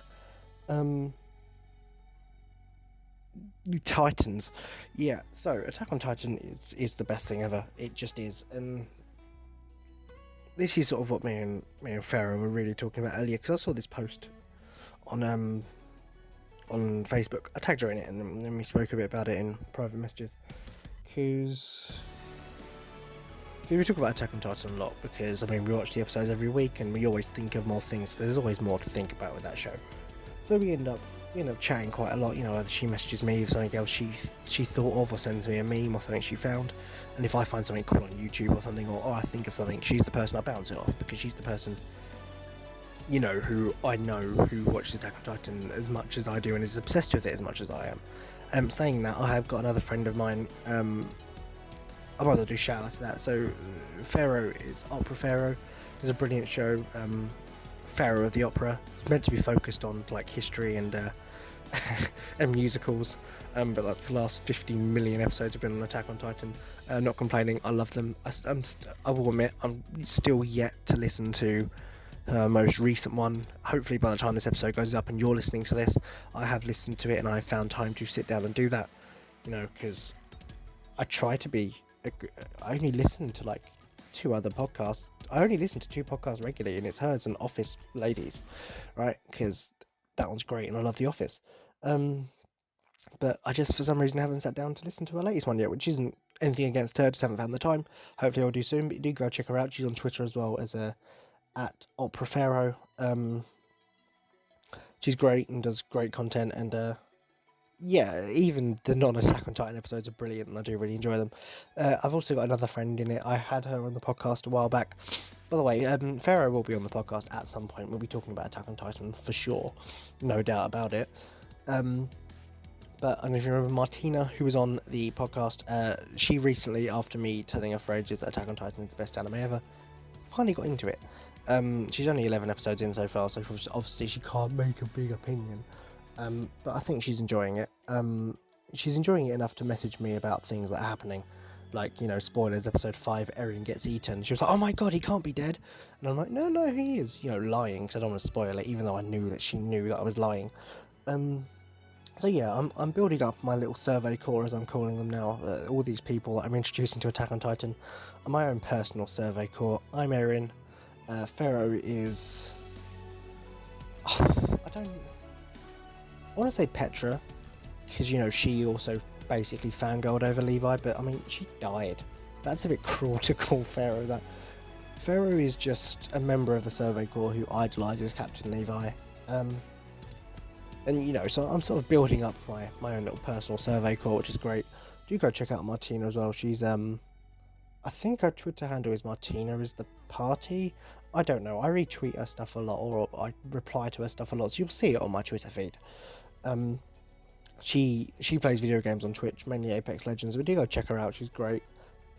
The Titans. Yeah, so Attack on Titan is the best thing ever. It just is. And this is sort of what me and Pharaoh were really talking about earlier, because I saw this post on Facebook. I tagged her in it, and then we spoke a bit about it in private messages. Because we talk about Attack on Titan a lot, because we watch the episodes every week, and we always think of more things. There's always more to think about with that show. So we end up chatting quite a lot. Either she messages me with something else she thought of, or sends me a meme or something she found. And if I find something cool on YouTube or something, or I think of something, she's the person I bounce it off, because she's the person who I know who watches Attack on Titan as much as I do and is obsessed with it as much as I am. Saying that, I have got another friend of mine. I might as well do shout outs to that. So Pharaoh is Opera Pharaoh. There's a brilliant show, Pharaoh of the Opera. It's meant to be focused on history and and musicals. But like the last 50 million episodes have been on Attack on Titan. Not complaining, I love them. I will admit, I'm still yet to listen to her most recent one. Hopefully by the time this episode goes up and you're listening to this, I have listened to it and I found time to sit down and do that. You know, because I try to be... I only listen to like 2 other podcasts. I only listen to 2 podcasts regularly, and it's hers and Office Ladies, right? Because that one's great and I love The Office. But I just, for some reason, haven't sat down to listen to her latest one yet, which isn't anything against her, just haven't found the time. Hopefully I'll do soon, but you do go check her out. She's on Twitter as well as at Opera Pharaoh. She's great and does great content, and yeah, even the non-Attack on Titan episodes are brilliant, and I do really enjoy them. I've also got another friend in it. I had her on the podcast a while back. By the way, Pharaoh will be on the podcast at some point. We'll be talking about Attack on Titan for sure, no doubt about it. But I don't know if you remember Martina, who was on the podcast. She recently, after me telling her for ages that Attack on Titan is the best anime ever, finally got into it. She's only 11 episodes in so far, so obviously she can't make a big opinion. But I think she's enjoying it. She's enjoying it enough to message me about things that are happening. Like, you know, spoilers, episode 5, Eren gets eaten. She was like, oh my god, he can't be dead. And I'm like, no, he is. You know, lying, because I don't want to spoil it, even though I knew that she knew that I was lying. So yeah, I'm building up my little survey corps, as I'm calling them now. All these people that I'm introducing to Attack on Titan are my own personal survey corps. I'm Erin. Pharaoh is... I want to say Petra, because, you know, she also basically fangirled over Levi, but I mean, she died. That's a bit cruel to call Pharaoh that. Pharaoh is just a member of the survey corps who idolises Captain Levi. And, you know, so I'm sort of building up my own little personal survey corps, which is great. Do go check out Martina as well. She's, I think her Twitter handle is Martina is the party. I don't know. I retweet her stuff a lot, or I reply to her stuff a lot, so you'll see it on my Twitter feed. She plays video games on Twitch, mainly Apex Legends, but do go check her out. She's great.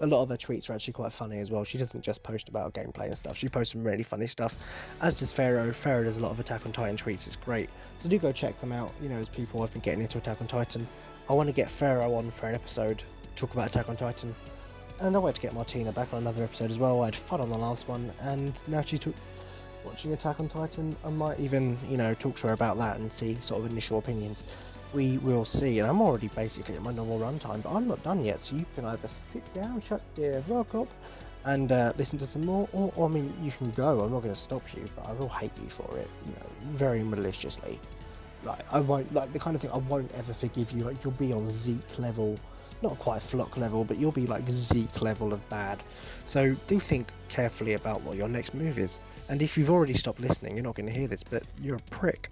A lot of her tweets are actually quite funny as well. She doesn't just post about gameplay and stuff. She posts some really funny stuff, as does Pharaoh. Pharaoh does a lot of Attack on Titan tweets. It's great. So do go check them out. You know, as people have been getting into Attack on Titan. I want to get Pharaoh on for an episode, talk about Attack on Titan. And I want to get Martina back on another episode as well. I had fun on the last one, and now she's watching Attack on Titan. I might even, you know, talk to her about that and see sort of initial opinions. We will see, and I'm already basically at my normal runtime, but I'm not done yet, so you can either sit down, shut the fuck up, and listen to some more, or I mean, you can go. I'm not going to stop you, but I will hate you for it, you know, very maliciously. Like, I won't, like, the kind of thing I won't ever forgive you. Like, you'll be on Zeke level, not quite Flock level, but you'll be like Zeke level of bad. So do think carefully about what your next move is, and if you've already stopped listening, you're not going to hear this, but you're a prick.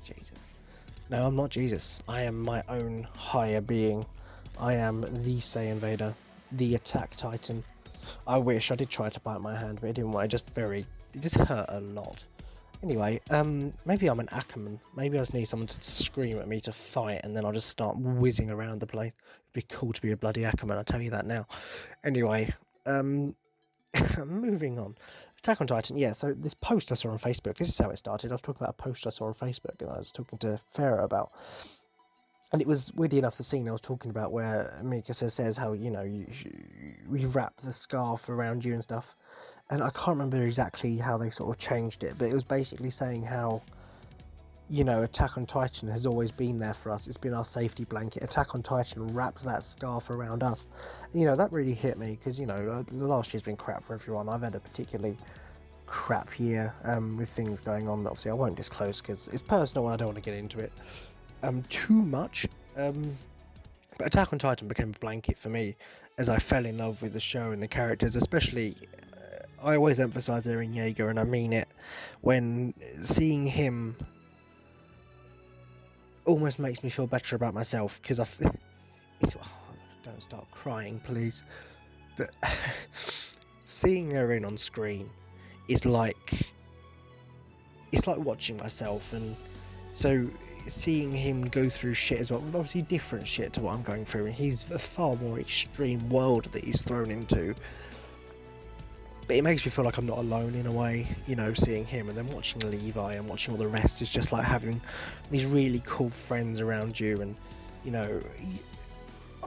Jesus. No, I'm not Jesus. I am my own higher being. I am the SaiyanVader, the Attack Titan. I wish. I did try to bite my hand, but it didn't work. It just hurt a lot. Anyway, maybe I'm an Ackerman. Maybe I just need someone to scream at me to fight, and then I'll just start whizzing around the place. It'd be cool to be a bloody Ackerman, I'll tell you that now. Anyway, moving on. Attack on Titan, yeah, so this post I saw on Facebook, this is how it started. I was talking about a post I saw on Facebook, and I was talking to Pharaoh about, and it was, weirdly enough, the scene I was talking about where Mikasa says how, you know, you wrap the scarf around you and stuff, and I can't remember exactly how they sort of changed it, but it was basically saying how, you know, Attack on Titan has always been there for us. It's been our safety blanket. Attack on Titan wrapped that scarf around us. And, you know, that really hit me because, you know, the last year's been crap for everyone. I've had a particularly crap year with things going on that obviously I won't disclose because it's personal and I don't want to get into it too much. But Attack on Titan became a blanket for me as I fell in love with the show and the characters, especially... I always emphasise Eren Yeager, and I mean it, when seeing him almost makes me feel better about myself, because don't start crying, please. But seeing Eren on screen is like, it's like watching myself, and so seeing him go through shit as well, obviously different shit to what I'm going through, and he's a far more extreme world that he's thrown into. But it makes me feel like I'm not alone in a way, you know, seeing him and then watching Levi and watching all the rest is just like having these really cool friends around you. And, you know,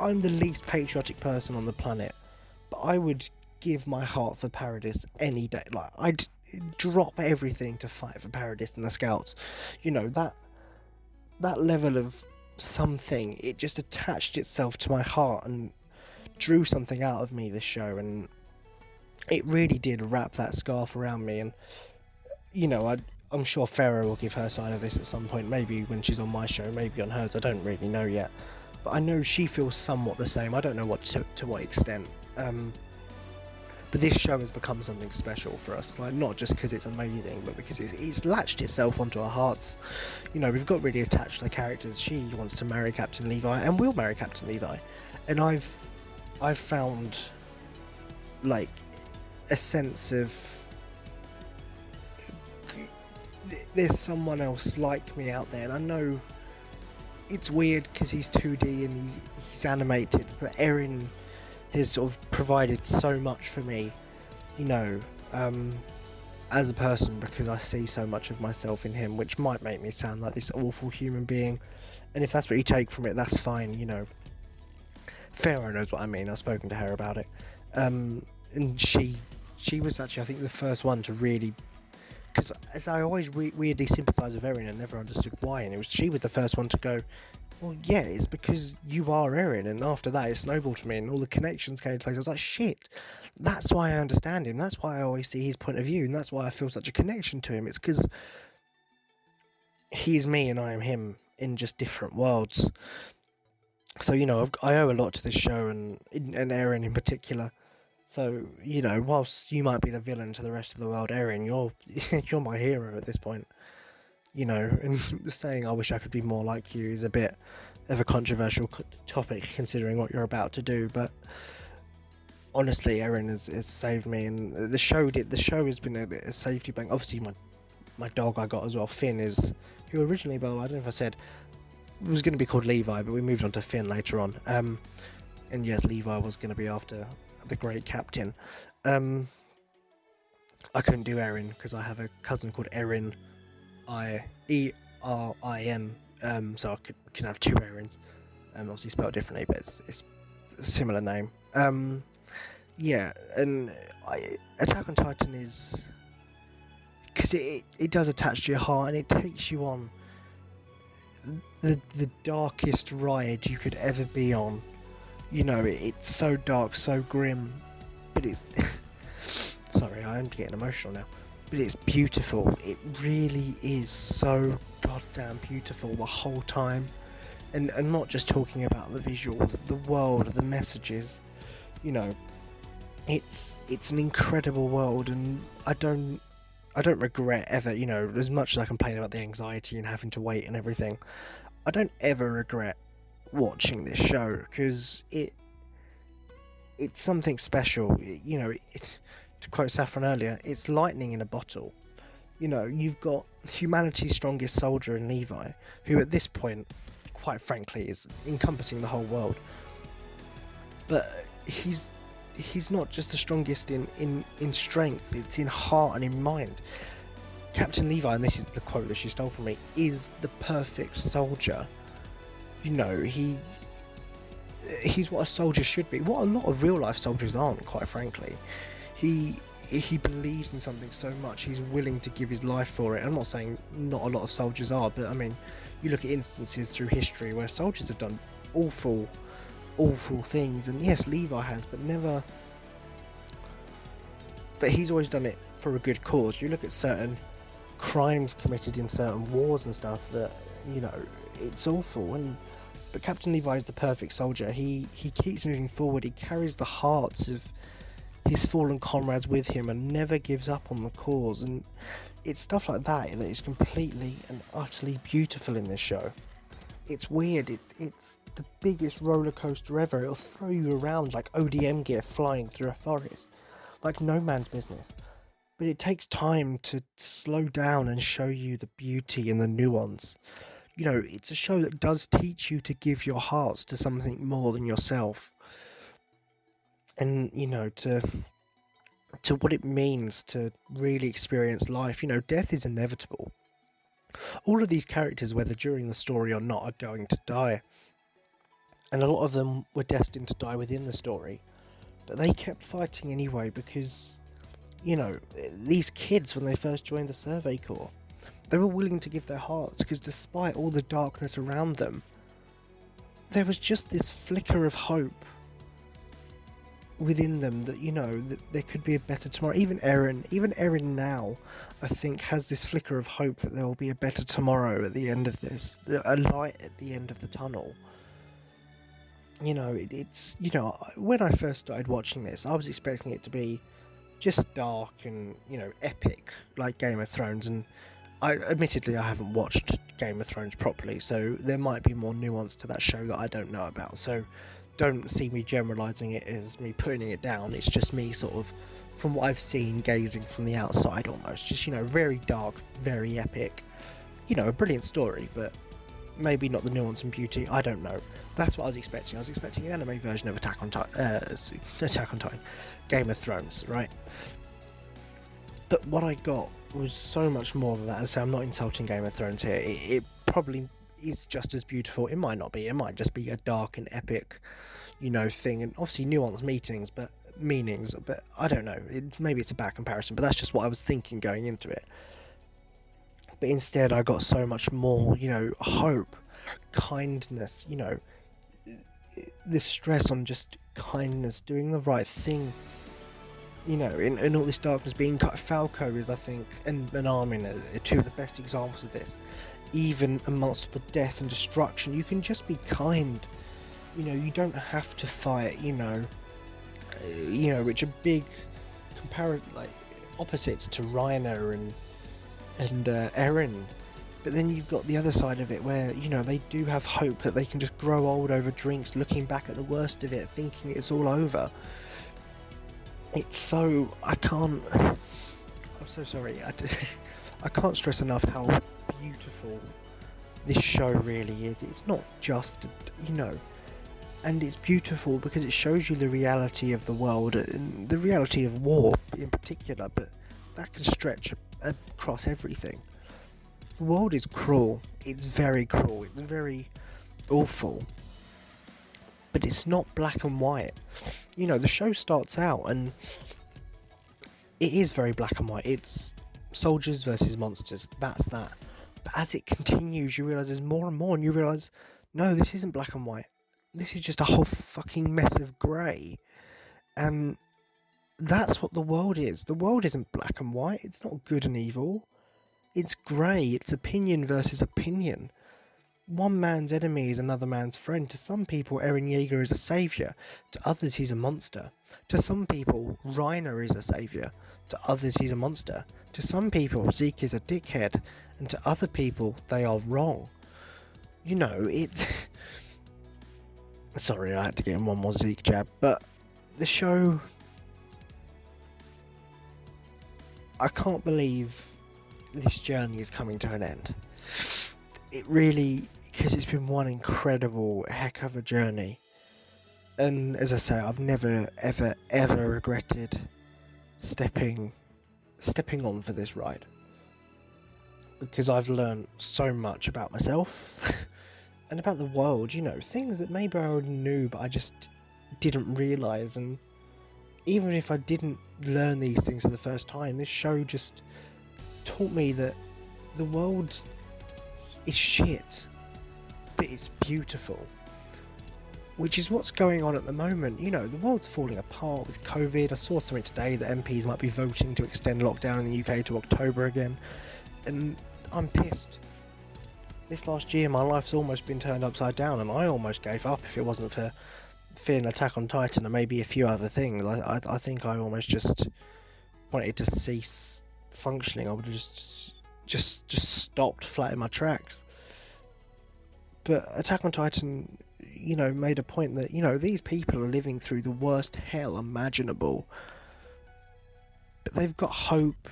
I'm the least patriotic person on the planet, but I would give my heart for Paradis any day. Like, I'd drop everything to fight for Paradis and the Scouts. You know, that level of something, it just attached itself to my heart and drew something out of me, this show, and it really did wrap that scarf around me. And, you know, I'm sure Farah will give her side of this at some point, maybe when she's on my show, maybe on hers, I don't really know yet. But I know she feels somewhat the same. I don't know to what extent. But this show has become something special for us, like not just because it's amazing, but because it's latched itself onto our hearts. You know, we've got really attached to the characters. She wants to marry Captain Levi, and will marry Captain Levi. And I've found, like, a sense of there's someone else like me out there. And I know it's weird because he's 2D and he's animated, but Eren has sort of provided so much for me, you know, as a person, because I see so much of myself in him, which might make me sound like this awful human being. And if that's what you take from it, that's fine, you know. Pharaoh knows what I mean. I've spoken to her about it. And she was actually, I think, the first one to really, because as I always weirdly sympathise with Eren and never understood why, and she was the first one to go, well, yeah, it's because you are Eren. And after that, it snowballed for me, and all the connections came into place. I was like, shit, that's why I understand him. That's why I always see his point of view, and that's why I feel such a connection to him. It's because he is me and I am him in just different worlds. So, you know, I owe a lot to this show and Eren in particular. So, you know, whilst you might be the villain to the rest of the world, Eren, you're my hero at this point. You know, and saying I wish I could be more like you is a bit of a controversial topic considering what you're about to do, but honestly, Eren has saved me, and the show has been a safety blanket. Obviously, my dog I got as well, Finn, who originally, well, I don't know if I said, was going to be called Levi, but we moved on to Finn later on. And yes, Levi was going to be after the great captain. I couldn't do Erin because I have a cousin called Erin, Erin. So I could have two Erins. Obviously spelled differently, but it's a similar name. Yeah, and Attack on Titan is, because it does attach to your heart, and it takes you on the darkest ride you could ever be on. You know, it's so dark, so grim, but it's sorry, I am getting emotional now, but it's beautiful. It really is so goddamn beautiful the whole time, and not just talking about the visuals, the world, the messages. You know, it's an incredible world, and I don't regret ever, you know, as much as I complain about the anxiety and having to wait and everything, I don't ever regret watching this show, because it's something special. You know, to quote Saffron earlier, it's lightning in a bottle. You know, you've got humanity's strongest soldier in Levi, who at this point, quite frankly, is encompassing the whole world. But he's not just the strongest in strength, it's in heart and in mind. Captain Levi, and this is the quote that she stole from me, is the perfect soldier. You know, he's what a soldier should be, what a lot of real life soldiers aren't, quite frankly. He believes in something so much, he's willing to give his life for it. I'm not saying not a lot of soldiers are, but I mean, you look at instances through history where soldiers have done awful things, and yes, Levi has, but he's always done it for a good cause. You look at certain crimes committed in certain wars and stuff that, you know, it's awful, but Captain Levi is the perfect soldier. He keeps moving forward, he carries the hearts of his fallen comrades with him and never gives up on the cause, and it's stuff like that is completely and utterly beautiful in this show. It's weird, it's the biggest roller coaster ever. It'll throw you around like ODM gear flying through a forest, like no man's business. But it takes time to slow down and show you the beauty and the nuance. You know, it's a show that does teach you to give your hearts to something more than yourself. And, you know, to to what it means to really experience life. Death is inevitable. All of these characters, whether during the story or not, are going to die. And a lot of them were destined to die within the story. But they kept fighting anyway because, these kids, when they first joined the Survey Corps, they were willing to give their hearts because despite all the darkness around them, there was just this flicker of hope within them that, that there could be a better tomorrow. Even Erin now, I think, has this flicker of hope that there will be a better tomorrow at the end of this, a light at the end of the tunnel. It's when I first started watching this, I was expecting it to be just dark and, epic, like Game of Thrones, and admittedly I haven't watched Game of Thrones properly, so there might be more nuance to that show that I don't know about, so don't see me generalising it as me putting it down. It's just me sort of, from what I've seen, gazing from the outside almost, just, very dark, very epic, a brilliant story, but maybe not the nuance and beauty, I don't know. That's what I was expecting. I was expecting an anime version of Attack on Titan, Game of Thrones, right? But what I got was so much more than that. And so I'm not insulting Game of Thrones here. It probably is just as beautiful. It might not be. It might just be a dark and epic, thing. And obviously nuanced meanings, but I don't know. Maybe it's a bad comparison, but that's just what I was thinking going into it. But instead I got so much more, hope, kindness, the stress on just kindness, doing the right thing, in all this darkness, being Falco is, I think, and Armin are two of the best examples of this. Even amongst the death and destruction, you can just be kind. You don't have to fight, which are big opposites to Reiner and Erin. But then you've got the other side of it where, they do have hope that they can just grow old over drinks, looking back at the worst of it, thinking it's all over. It's so... I'm so sorry. I can't stress enough how beautiful this show really is. It's not just, and it's beautiful because it shows you the reality of the world, and the reality of war in particular, but that can stretch across everything. The world is cruel. It's very cruel. It's very awful. But it's not black and white. The show starts out and it is very black and white. It's soldiers versus monsters. That's that. But as it continues, you realise there's more and more, and you realise, no, this isn't black and white. This is just a whole fucking mess of grey. And that's what the world is. The world isn't black and white. It's not good and evil. It's grey. It's opinion versus opinion. One man's enemy is another man's friend. To some people, Eren Yeager is a saviour. To others, he's a monster. To some people, Reiner is a saviour. To others, he's a monster. To some people, Zeke is a dickhead. And to other people, they are wrong. It's... Sorry, I had to get in one more Zeke jab. But the show... I can't believe this journey is coming to an end. It really, because it's been one incredible heck of a journey. And as I say, I've never, ever, ever regretted stepping on for this ride. Because I've learned so much about myself and about the world, things that maybe I already knew, but I just didn't realise. And even if I didn't learn these things for the first time, this show just taught me that the world is shit, but it's beautiful, which is what's going on at the moment. The world's falling apart with COVID. I saw something today that MPs might be voting to extend lockdown in the UK to October again, and I'm pissed. This last year my life's almost been turned upside down, and I almost gave up if it wasn't for fearing Attack on Titan and maybe a few other things. I think I almost just wanted to cease functioning. I would have just stopped flat in my tracks. But Attack on Titan, made a point that, these people are living through the worst hell imaginable. But they've got hope.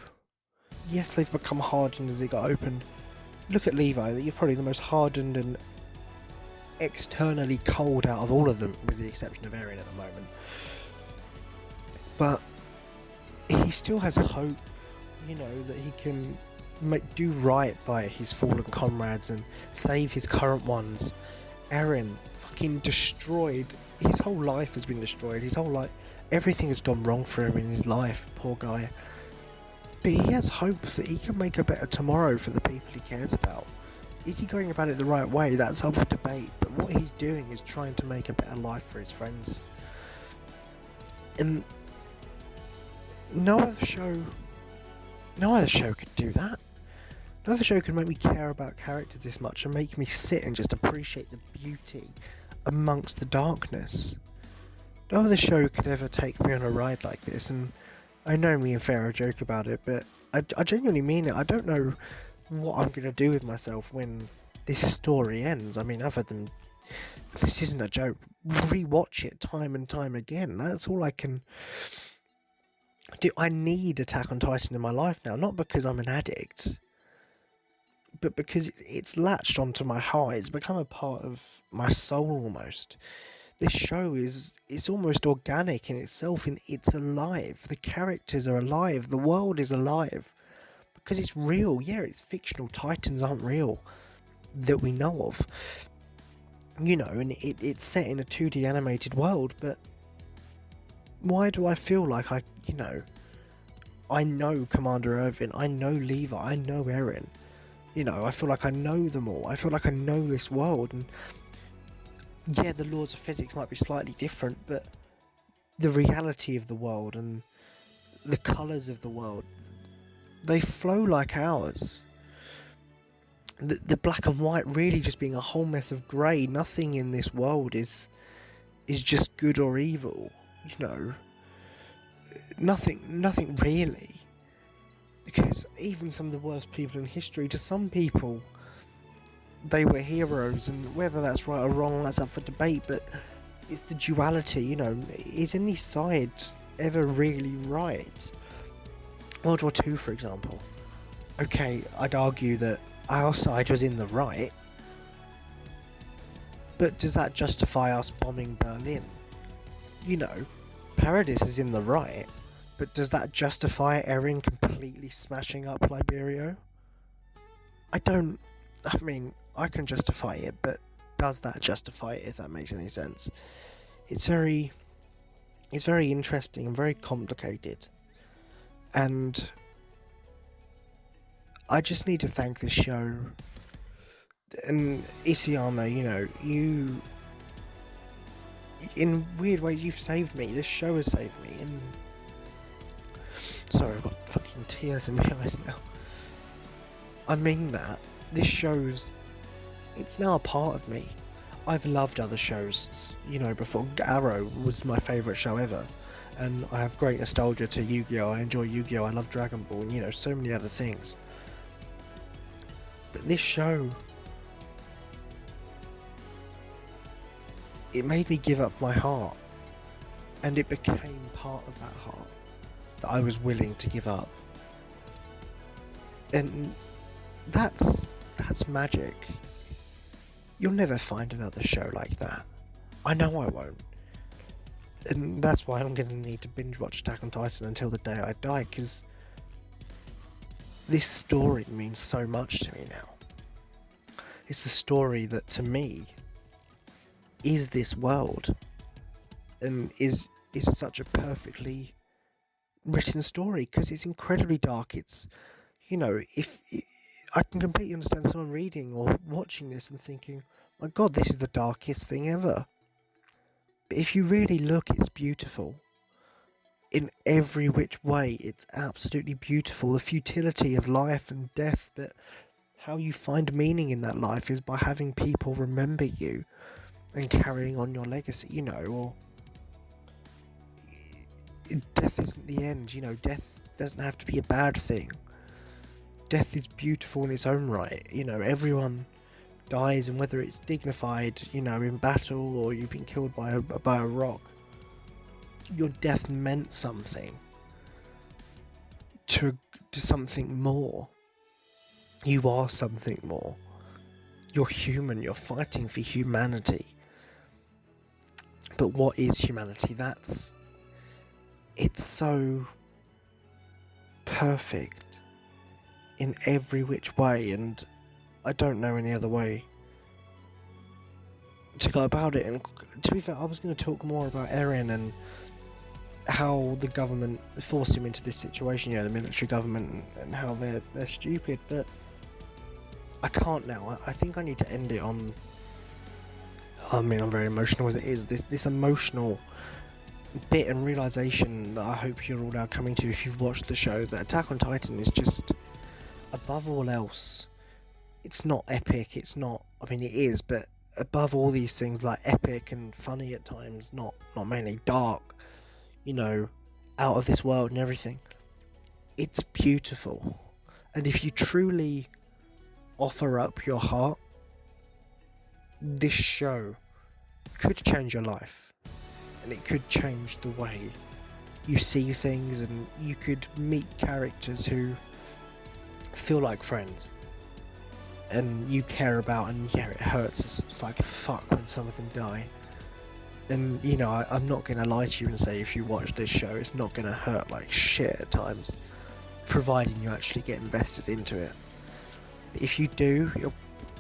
Yes, they've become hardened as it got opened. Look at Levi, you're probably the most hardened and externally cold out of all of them, with the exception of Eren at the moment. But he still has hope, that he can do right by his fallen comrades and save his current ones. Eren, fucking destroyed. His whole life has been destroyed. His whole life, everything has gone wrong for him in his life, poor guy. But he has hope that he can make a better tomorrow for the people he cares about. Is he going about it the right way? That's up for debate. But what he's doing is trying to make a better life for his friends. And no other show could do that. No other show could make me care about characters this much and make me sit and just appreciate the beauty amongst the darkness. No other show could ever take me on a ride like this, and I know me and Pharaoh joke about it, but I genuinely mean it. I don't know what I'm going to do with myself when this story ends. I mean, other than, this isn't a joke, rewatch it time and time again. That's all I can do. I need Attack on Titan in my life now, not because I'm an addict, but because it's latched onto my heart. It's become a part of my soul almost. This show it's almost organic in itself, and it's alive. The characters are alive. The world is alive. Because it's real. Yeah, it's fictional. Titans aren't real that we know of. And it's set in a 2D animated world, but why do I feel like I know Commander Irvin, I know Levi, I know Eren. I feel like I know them all. I feel like I know this world, and yeah, the laws of physics might be slightly different, but the reality of the world and the colours of the world, they flow like ours. The black and white really just being a whole mess of grey. Nothing in this world is just good or evil, Nothing really. Because even some of the worst people in history, to some people, they were heroes, and whether that's right or wrong, that's up for debate, but it's the duality, is any side ever really right? World War II, for example. Okay, I'd argue that our side was in the right, but does that justify us bombing Berlin? Paradis is in the right, but does that justify Eren completely smashing up Liberio? I can justify it, but does that justify it, if that makes any sense? It's very interesting and very complicated. And I just need to thank this show. And Isayama, you... in weird ways, you've saved me. This show has saved me. And sorry, I've got fucking tears in my eyes now. I mean that. This show's... it's now a part of me. I've loved other shows, before. Arrow was my favourite show ever. And I have great nostalgia to Yu-Gi-Oh! I enjoy Yu-Gi-Oh! I love Dragon Ball, and so many other things. But this show... it made me give up my heart. And it became part of that heart that I was willing to give up. And that's magic. You'll never find another show like that. I know I won't. And that's why I'm going to need to binge watch Attack on Titan until the day I die, because this story means so much to me now. It's the story that, to me, is this world, and is such a perfectly written story, because it's incredibly dark. It's, if I can completely understand someone reading or watching this and thinking, my god, this is the darkest thing ever. But if you really look, it's beautiful. In every which way, it's absolutely beautiful. The futility of life and death, but how you find meaning in that life is by having people remember you and carrying on your legacy, or death isn't the end, death doesn't have to be a bad thing. Death is beautiful in its own right, everyone dies, and whether it's dignified, in battle, or you've been killed by a rock, your death meant something to something more. You are something more. You're human, you're fighting for humanity. But what is humanity? It's so perfect in every which way, and I don't know any other way to go about it. And to be fair, I was going to talk more about Eren and how the government forced him into this situation, the military government, and how they're stupid, but I can't now. I think I need to end it on, I'm very emotional as it is, this emotional bit and realisation that I hope you're all now coming to if you've watched the show, that Attack on Titan is just, above all else, it's not epic, it is, but above all these things, like epic and funny at times, not mainly dark, out of this world and everything, it's beautiful. And if you truly offer up your heart, this show could change your life, and it could change the way you see things, and you could meet characters who feel like friends and you care about, and it hurts. It's like fuck when some of them die. And I'm not going to lie to you and say if you watch this show it's not going to hurt like shit at times, providing you actually get invested into it. But if you do,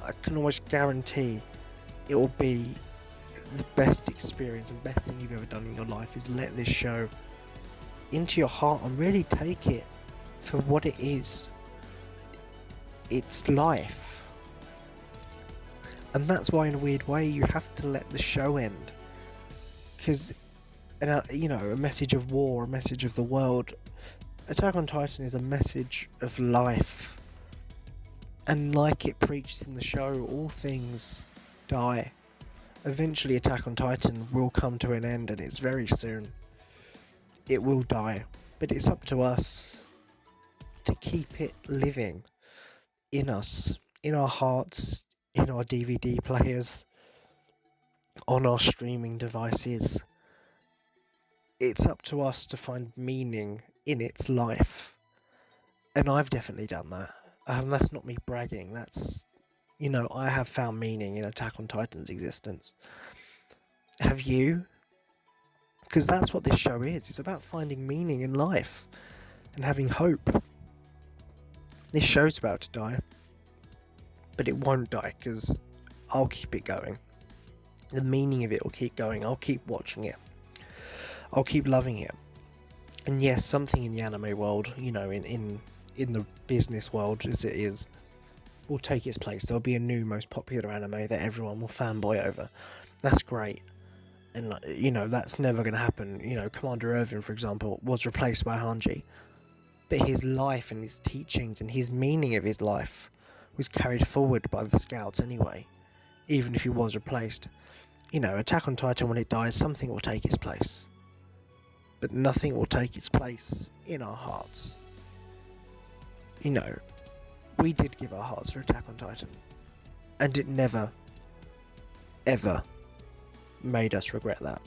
I can almost guarantee it will be the best experience and best thing you've ever done in your life, is let this show into your heart and really take it for what it is. It's life. And that's why in a weird way you have to let the show end. Because, a message of war, a message of the world. Attack on Titan is a message of life. And like it preaches in the show, all things die. Eventually Attack on Titan will come to an end, and it's very soon. It will die. But it's up to us to keep it living in us, in our hearts, in our DVD players, on our streaming devices. It's up to us to find meaning in its life. And I've definitely done that. That's not me bragging. That's, I have found meaning in Attack on Titan's existence. Have you? Because that's what this show is. It's about finding meaning in life and having hope. This show's about to die, but it won't die because I'll keep it going. The meaning of it will keep going. I'll keep watching it. I'll keep loving it. And yes, something in the anime world, in the business world as it is, will take its place. There'll be a new most popular anime that everyone will fanboy over. That's great. And, that's never going to happen. Commander Irvin, for example, was replaced by Hanji. But his life and his teachings and his meaning of his life was carried forward by the scouts anyway. Even if he was replaced. Attack on Titan, when it dies, something will take its place. But nothing will take its place in our hearts. We did give our hearts for Attack on Titan. And it never, ever made us regret that.